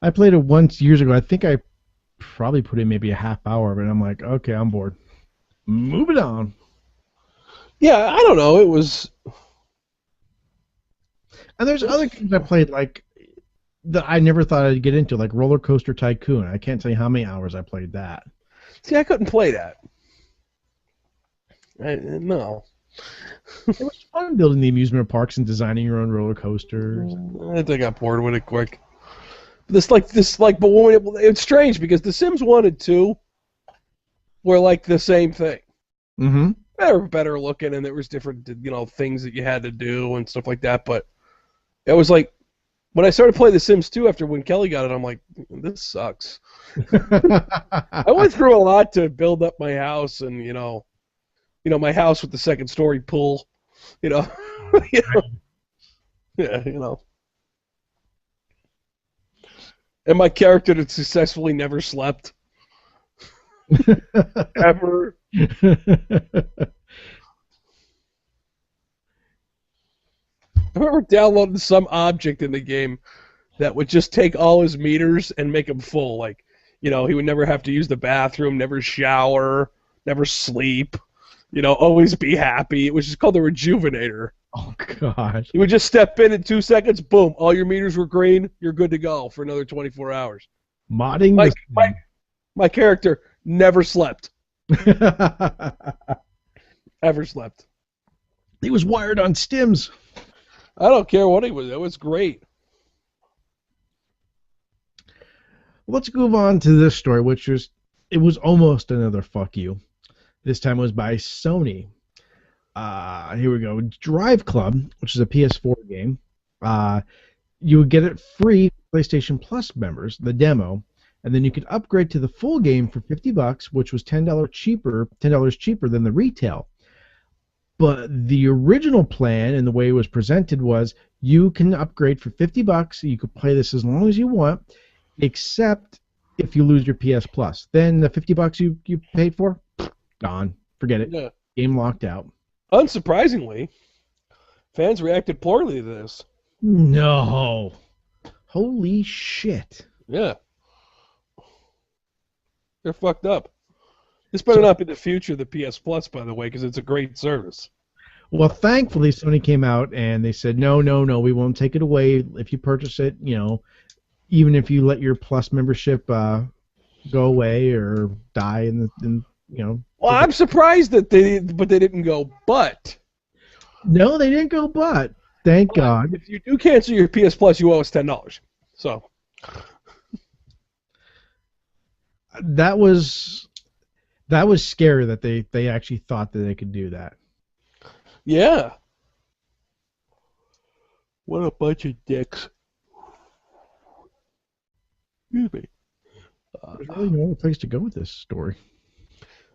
I played it once years ago. I think I probably put in maybe a half hour, but I'm like, okay, I'm bored. Moving on. Yeah, I don't know. It was. And there's other games I played that I never thought I'd get into, like Roller Coaster Tycoon. I can't tell you how many hours I played that. See, I couldn't play that. No. It was fun building the amusement parks and designing your own roller coasters. I think I got bored with it quick. But it's strange because The Sims 1 and 2 were the same thing. Mm-hmm. They were better looking, and there was different, things that you had to do and stuff like that. But it was when I started playing The Sims 2 after when Kelly got it, I'm like, this sucks. I went through a lot to build up my house, and my house with the second story pool, Yeah, And my character that successfully never slept. Ever. I remember downloading some object in the game that would just take all his meters and make him full. He would never have to use the bathroom, never shower, never sleep, always be happy. It was just called the Rejuvenator. Oh, gosh. You would just step in 2 seconds, boom, all your meters were green, you're good to go for another 24 hours. Modding my character never slept. Ever slept. He was wired on stims. I don't care what he was. It was great. Let's move on to this story, it was almost another fuck you. This time it was by Sony. Here we go. Drive Club, which is a PS4 game. You would get it free for PlayStation Plus members, the demo, and then you could upgrade to the full game for $50, which was $10 cheaper than the retail. But the original plan and the way it was presented was you can upgrade for $50. You could play this as long as you want, except if you lose your PS Plus. Then the $50 you paid for, gone. Forget it. Yeah. Game locked out. Unsurprisingly, fans reacted poorly to this. No. Holy shit. Yeah. They're fucked up. This better not be the future of the PS Plus, by the way, because it's a great service. Well, thankfully, Sony came out and they said, no, no, no, we won't take it away if you purchase it. Even if you let your Plus membership go away or die Well, I'm surprised that they didn't go, but No, they didn't go, but thank God. if you do cancel your PS Plus, you owe us $10. So That was scary that they actually thought that they could do that. yeah, what a bunch of dicks. Excuse me. There's really no other place to go with this story.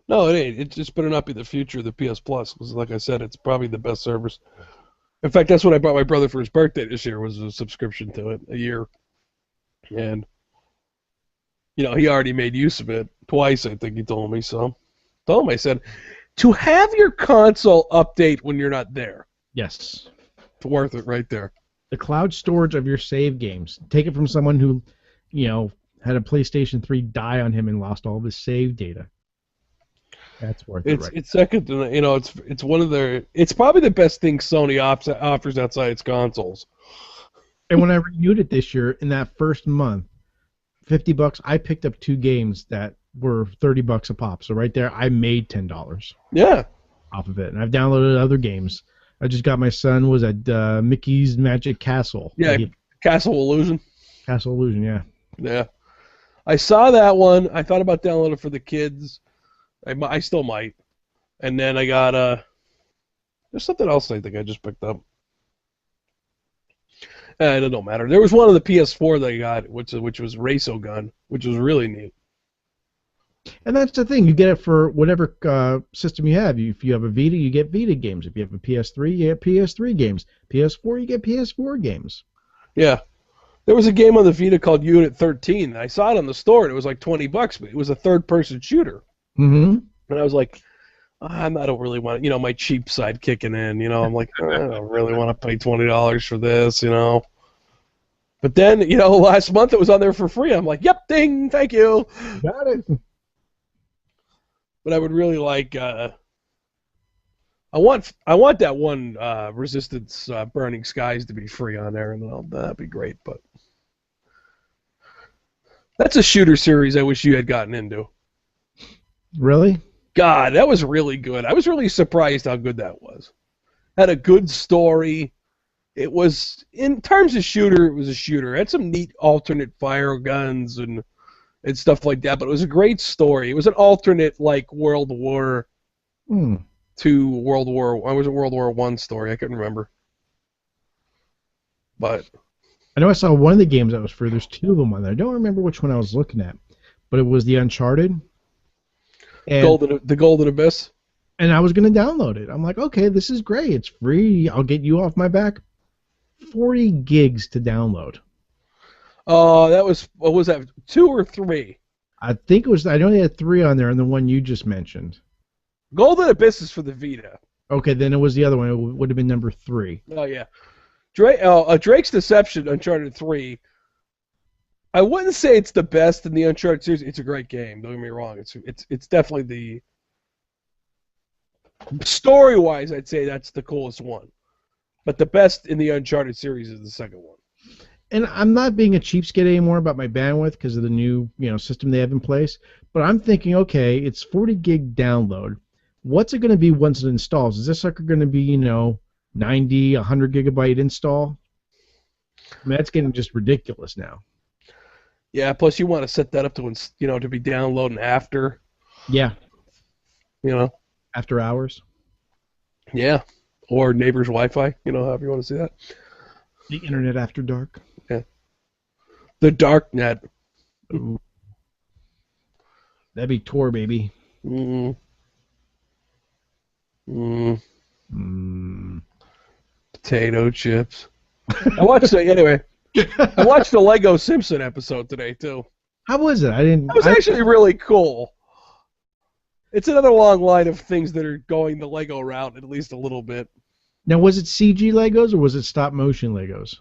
No, it ain't. It just better not be the future of the PS Plus. Because, like I said, it's probably the best service. In fact, that's what I bought my brother for his birthday this year, was a subscription to it, a year. And, he already made use of it twice, I think he told me. So, I said, to have your console update when you're not there, Yes. it's worth it right there. The cloud storage of your save games. Take it from someone who, had a PlayStation 3 die on him and lost all of his save data. That's worth it, right? It's second to, it's one of it's probably the best thing Sony offers outside its consoles. And when I renewed it this year, in that first month, $50, I picked up 2 games that were $30 a pop. So right there, I made $10. Yeah. Off of it, and I've downloaded other games. I just got my son was at Mickey's Magic Castle. Yeah, Castle Illusion. Castle Illusion, yeah. Yeah. I saw that one. I thought about downloading it for the kids. I still might. And then I got there's something else I think I just picked up. It don't matter. There was one of the PS4 that I got, which was Rasogun, which was really neat. And that's the thing. You get it for whatever system you have. If you have a Vita, you get Vita games. If you have a PS3, you get PS3 games. PS4, you get PS4 games. Yeah. There was a game on the Vita called Unit 13. I saw it on the store, and it was like $20, but it was a third-person shooter. Mm-hmm. And I was like, I don't really want it. My cheap side kicking in. I'm like, I don't really want to pay $20 for this, But then, last month it was on there for free. I'm like, yep, ding, thank you. Got it. But I would really like. I want that one Resistance Burning Skies to be free on there, and that'd be great. But that's a shooter series I wish you had gotten into. Really? God, that was really good. I was really surprised how good that was. Had a good story. It was, in terms of shooter, it was a shooter. It had some neat alternate fire guns and stuff like that, but it was a great story. It was an alternate, like, World War II, World War I story. I couldn't remember. But I know I saw one of the games that was free. There's 2 of them on there. I don't remember which one I was looking at, but it was the Uncharted. And, the Golden Abyss. And I was going to download it. I'm like, okay, this is great. It's free. I'll get you off my back. 40 gigs to download. That was, what was that, 2 or 3? I think it was, I know they had 3 on there and the one you just mentioned. Golden Abyss is for the Vita. Okay, then it was the other one. It would have been number 3. Oh, yeah. Drake's Deception, Uncharted 3. I wouldn't say it's the best in the Uncharted series. It's a great game. Don't get me wrong. It's definitely the story-wise, I'd say that's the coolest one. But the best in the Uncharted series is the second one. And I'm not being a cheapskate anymore about my bandwidth because of the new system they have in place. But I'm thinking, okay, it's 40 gig download. What's it going to be once it installs? Is this sucker going to be 90, 100 gigabyte install? I mean, that's getting just ridiculous now. Yeah, plus you want to set that up to to be downloading after. Yeah. After hours. Yeah. Or neighbor's Wi-Fi, however you want to see that. The internet after dark. Yeah. The dark net. Ooh. That'd be Tor, baby. Potato chips. I watched anyway. I watched the Lego Simpson episode today too. How was it? It was actually really cool. It's another long line of things that are going the Lego route, at least a little bit. Now, was it CG Legos or was it stop motion Legos?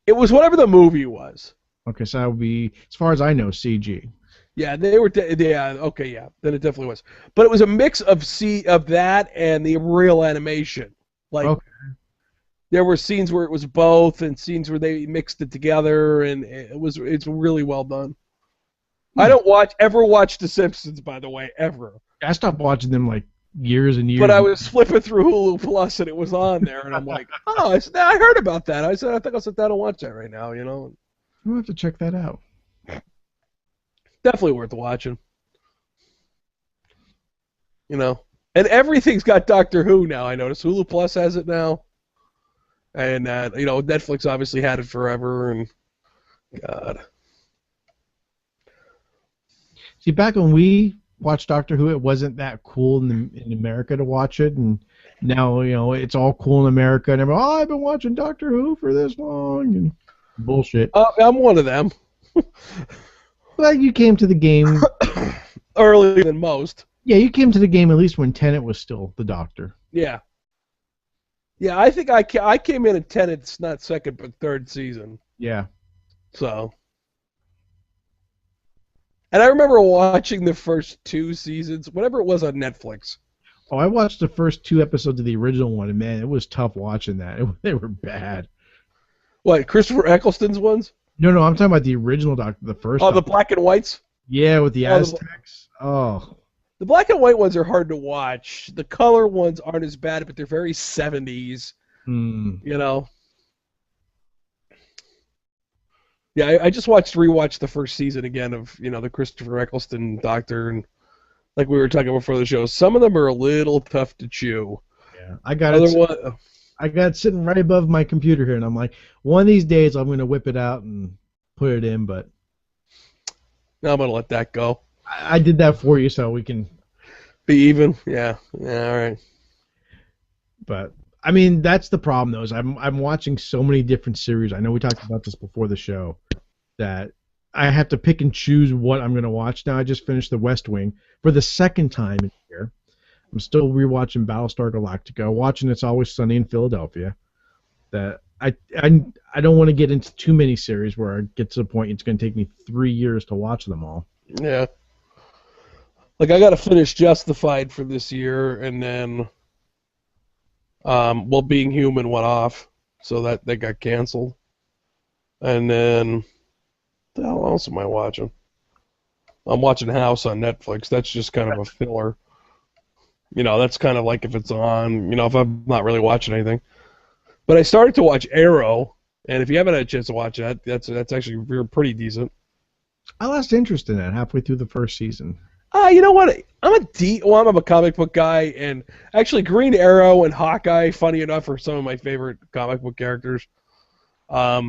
It was whatever the movie was. Okay, so that would be, as far as I know, CG. Yeah, they were. Yeah, okay, yeah. Then it definitely was. But it was a mix of that and the real animation. Like Okay. there were scenes where it was both, and scenes where they mixed it together, and it's really well done. I don't ever watch The Simpsons, by the way, ever. I stopped watching them like years and But years. I was flipping through Hulu Plus, and it was on there, and I'm like, oh, I heard about that. I said, I think I'll sit down and watch that right now. I'll have to check that out. Definitely worth watching. And everything's got Doctor Who now. I notice Hulu Plus has it now, and Netflix obviously had it forever. And God, See, back when we watched Doctor Who, it wasn't that cool in America to watch it, and now it's all cool in America. And everyone, I've been watching Doctor Who for this long, and bullshit. I'm one of them. But you came to the game Earlier than most. Yeah, you came to the game at least when Tennant was still the Doctor. Yeah. Yeah, I think I came in at Tennant's not second but third season. Yeah. So. And I remember watching the first 2 seasons, whatever it was on Netflix. Oh, I watched the first 2 episodes of the original one, and man, it was tough watching that. They were bad. What, Christopher Eccleston's ones? No, I'm talking about the original Doctor, the first. Oh, Doctor. the black and whites? Yeah, with the Aztecs. The black and white ones are hard to watch. The color ones aren't as bad, but they're very 70s. Yeah, I just rewatched the first season again of, the Christopher Eccleston Doctor, and like we were talking before the show, some of them are a little tough to chew. Yeah, I got it sitting right above my computer here, and I'm like, one of these days I'm going to whip it out and put it in, but now I'm going to let that go. I did that for you so we can be even. Yeah, all right. But I mean, that's the problem though. Is I'm watching so many different series. I know we talked about this before the show, that I have to pick and choose what I'm going to watch. Now I just finished The West Wing for the second time in here. I'm still rewatching Battlestar Galactica, watching It's Always Sunny in Philadelphia. That I don't want to get into too many series where I get to the point it's going to take me 3 years to watch them all. Yeah. Like I got to finish Justified for this year, and then Being Human went off, so that got canceled. And then what the hell else am I watching? I'm watching House on Netflix. That's just kind of a filler. That's kind of like if it's on, if I'm not really watching anything. But I started to watch Arrow, and if you haven't had a chance to watch that, that's actually pretty decent. I lost interest in that halfway through the first season. You know what? I'm a comic book guy, and actually Green Arrow and Hawkeye, funny enough, are some of my favorite comic book characters. I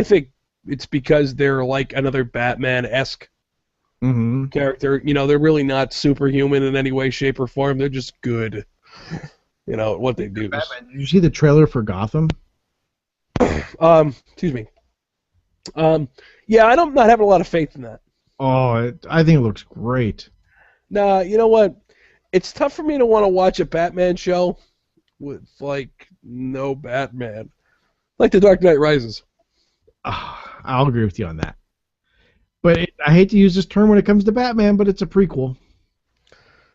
think it's because they're like another Batman-esque character. They're really not superhuman in any way, shape, or form. They're just good. What they do. Batman. Did you see the trailer for Gotham? Excuse me. Yeah, I'm not having a lot of faith in that. Oh, I think it looks great. Nah, you know what? It's tough for me to want to watch a Batman show with, like, no Batman. Like The Dark Knight Rises. I'll agree with you on that. But I hate to use this term when it comes to Batman, but it's a prequel.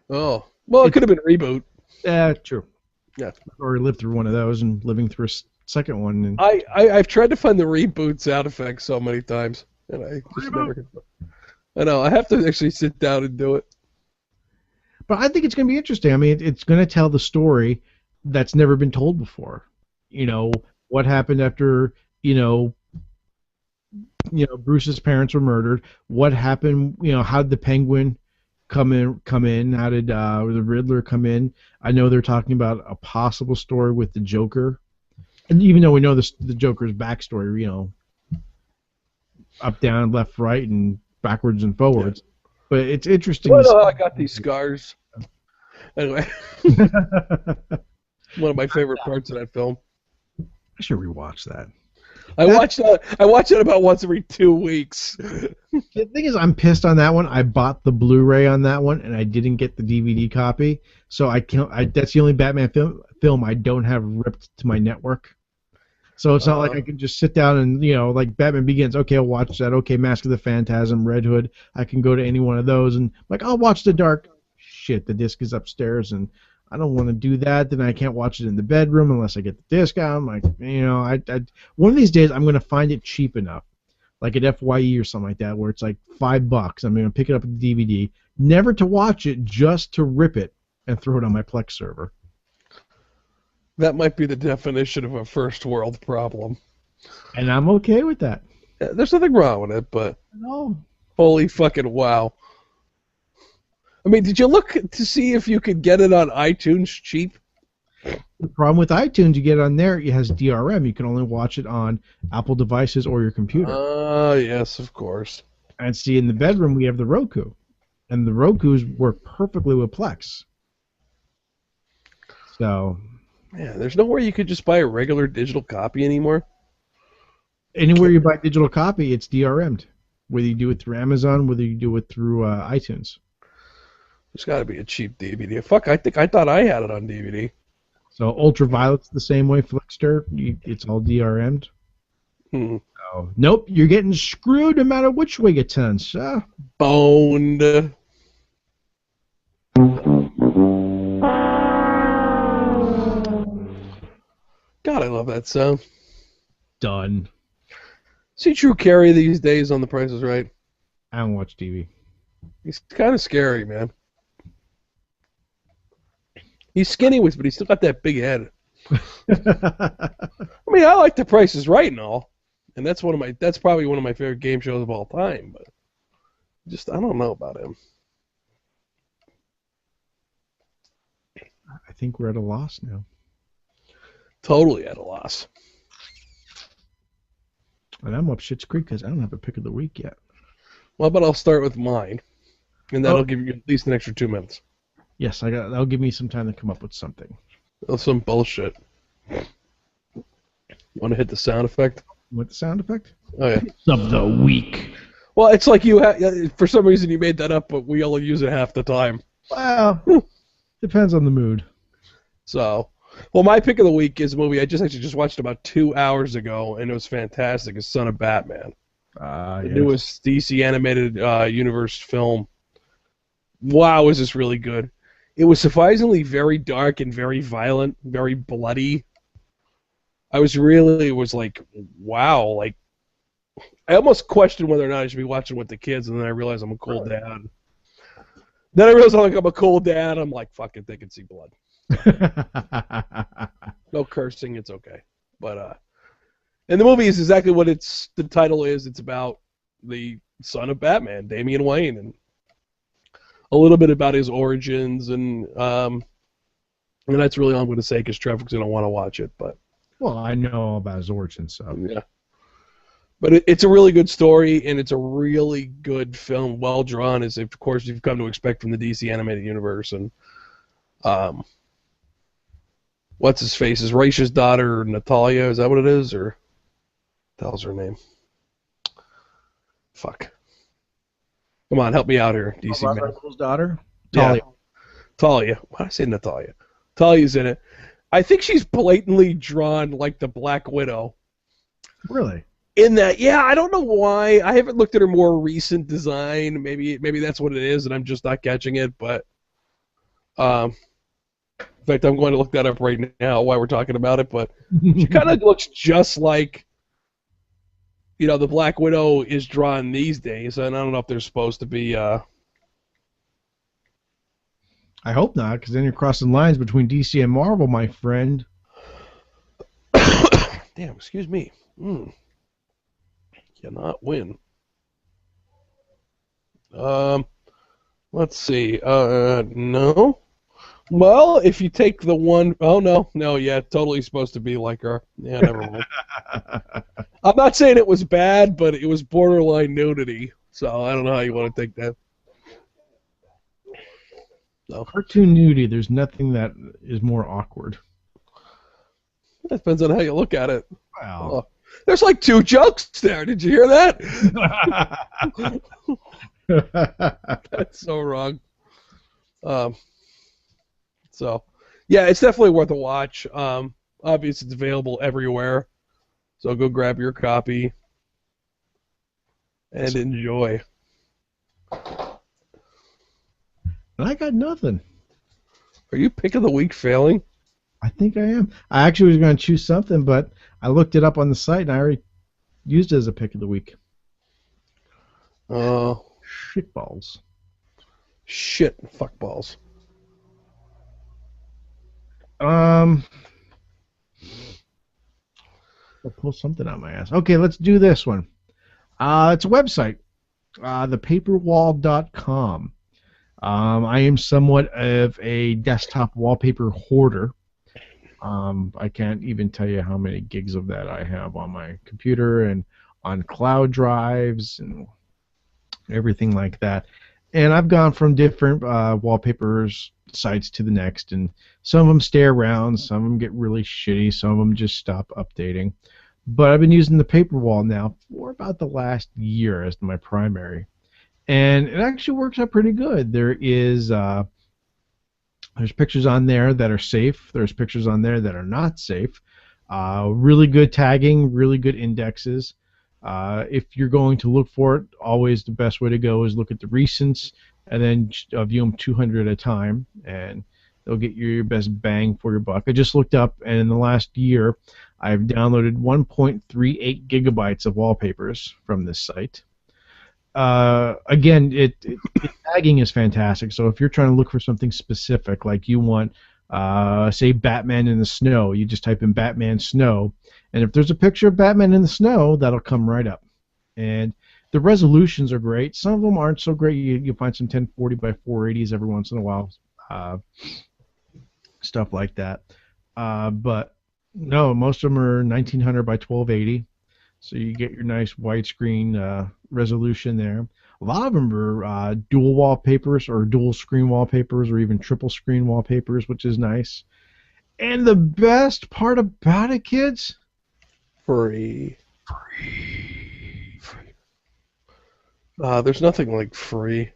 Oh. Well, it could have been a reboot. Yeah, true. Yeah. Or lived through one of those and living through a second one. And I've tried to find the reboot sound effects so many times, and I just never can. I know. I have to actually sit down and do it. But I think it's going to be interesting. I mean, it's going to tell the story that's never been told before. What happened after, Bruce's parents were murdered. What happened, how did the Penguin come in? How did the Riddler come in? I know they're talking about a possible story with the Joker. And even though we know the Joker's backstory, up, down, left, right, and backwards and forwards. Yeah. But it's interesting. Well, I got these scars. Anyway. One of my favorite parts of that film. I should rewatch that. I watch it about once every 2 weeks. The thing is, I'm pissed on that one. I bought the Blu-ray on that one, and I didn't get the DVD copy. So I can't. That's the only Batman film I don't have ripped to my network. So it's not like I can just sit down and, like Batman Begins. Okay, I'll watch that. Okay, Mask of the Phantasm, Red Hood. I can go to any one of those and like I'll watch The Dark. Shit, the disc is upstairs and I don't want to do that. Then I can't watch it in the bedroom unless I get the disc out. I'm like, one of these days I'm gonna find it cheap enough, like at FYE or something like that, where it's like $5. I'm gonna pick it up at the DVD, never to watch it, just to rip it and throw it on my Plex server. That might be the definition of a first world problem. And I'm okay with that. Yeah, there's nothing wrong with it, but No. holy fucking wow. I mean, did you look to see if you could get it on iTunes cheap? The problem with iTunes, you get it on there, it has DRM. You can only watch it on Apple devices or your computer. Oh, yes, of course. And see, in the bedroom, we have the Roku. And the Rokus work perfectly with Plex. So... yeah, there's nowhere you could just buy a regular digital copy anymore. Anywhere you buy a digital copy, it's DRM'd. Whether you do it through Amazon, whether you do it through iTunes. There's got to be a cheap DVD. Fuck, I thought I had it on DVD. So Ultraviolet's the same way, Flickster. It's all DRM'd. So, nope, you're getting screwed no matter which way you turn, sir. Boned. God, I love that sound. Done. See Drew Carey these days on The Price is Right? I don't watch TV. He's kind of scary, man. He's skinny, but he's still got that big head. I mean, I like The Price is Right and all, and that's probably one of my favorite game shows of all time. But just I don't know about him. I think we're at a loss now. Totally at a loss. And I'm up Schitt's Creek because I don't have a pick of the week yet. Well, but I'll start with mine, and that'll give you at least an extra 2 minutes. Yes, that'll give me some time to come up with something. That's some bullshit. Want to hit the sound effect? You want the sound effect? Oh yeah. Of the week. Well, it's like for some reason you made that up, but we only use it half the time. Well, depends on the mood. So, well, my pick of the week is a movie I just watched about 2 hours ago, and it was fantastic. It's Son of Batman. The newest DC animated universe film. Wow, is this really good? It was surprisingly very dark and very violent, very bloody. I was like, wow, like I almost questioned whether or not I should be watching with the kids, and then I realized I'm a cool dad. Then I realized I'm a cool dad. I'm like, fuck it, they can see blood. No cursing, it's okay. But and the movie is exactly what the title is. It's about the son of Batman, Damian Wayne, and a little bit about his origins, and that's really all I'm going to say because Trevor's going to want to watch it. But well, I know all about his origins, so yeah. But it's a really good story, and it's a really good film, well drawn, as of course you've come to expect from the DC animated universe. And what's his face? Is Raisha's daughter Natalia? Is that what it is, or what the hell's her name? Fuck. Come on, help me out here, DC man. Russell's daughter? Talia. Yeah. Talia. Why did I say Natalia? Talia's in it. I think she's blatantly drawn like the Black Widow. Really? In that, yeah, I don't know why. I haven't looked at her more recent design. Maybe that's what it is, and I'm just not catching it. But, in fact, I'm going to look that up right now while we're talking about it. But she kind of looks just like, the Black Widow is drawn these days, and I don't know if they're supposed to be. I hope not, because then you're crossing lines between DC and Marvel, my friend. Damn, excuse me. Cannot win. Let's see. No. Well, if you take the one, oh no, yeah, totally supposed to be like her. Yeah, never mind. I'm not saying it was bad, but it was borderline nudity. So I don't know how you want to take that. So. Cartoon nudity. There's nothing that is more awkward. It depends on how you look at it. Wow. Oh, there's like 2 jokes there. Did you hear that? That's so wrong. So, yeah, it's definitely worth a watch. Obviously, it's available everywhere. So go grab your copy and enjoy. And I got nothing. Are you pick of the week failing? I think I am. I actually was going to choose something, but I looked it up on the site and I already used it as a pick of the week. Shitballs. Shit, fuckballs. I'll pull something out my ass. Okay, let's do this one. It's a website, thepaperwall.com. I am somewhat of a desktop wallpaper hoarder. I can't even tell you how many gigs of that I have on my computer and on cloud drives and everything like that. And I've gone from different wallpapers sites to the next, and some of them stay around, some of them get really shitty, some of them just stop updating. But I've been using the Paperwall now for about the last year as my primary, and it actually works out pretty good. There's pictures on there that are safe. There's pictures on there that are not safe. Really good tagging, really good indexes. If you're going to look for it, always the best way to go is look at the recents and then view them 200 at a time, and they'll get you your best bang for your buck. I just looked up, and in the last year, I've downloaded 1.38 gigabytes of wallpapers from this site. Again, tagging is fantastic. So if you're trying to look for something specific, like you want, say, Batman in the snow, you just type in Batman snow, and if there's a picture of Batman in the snow, that'll come right up. And the resolutions are great. Some of them aren't so great. You'll find some 1040 by 480s every once in a while, stuff like that. But no, most of them are 1900 by 1280. So you get your nice widescreen resolution there. A lot of them are dual wallpapers or dual screen wallpapers or even triple screen wallpapers, which is nice. And the best part about it, kids? Free. There's nothing like free.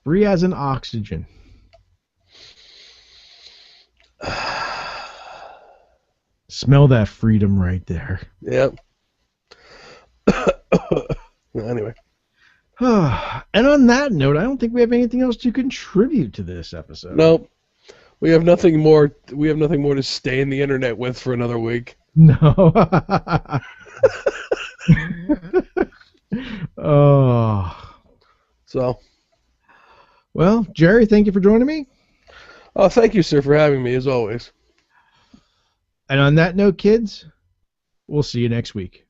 Free as in oxygen. Smell that freedom right there. Yep. Anyway. And on that note, I don't think we have anything else to contribute to this episode. Nope. We have nothing more. We have nothing more to stain the internet with for another week. No. Oh. So. Well, Jerry, thank you for joining me. Oh, thank you, sir, for having me, as always. And on that note, kids, we'll see you next week.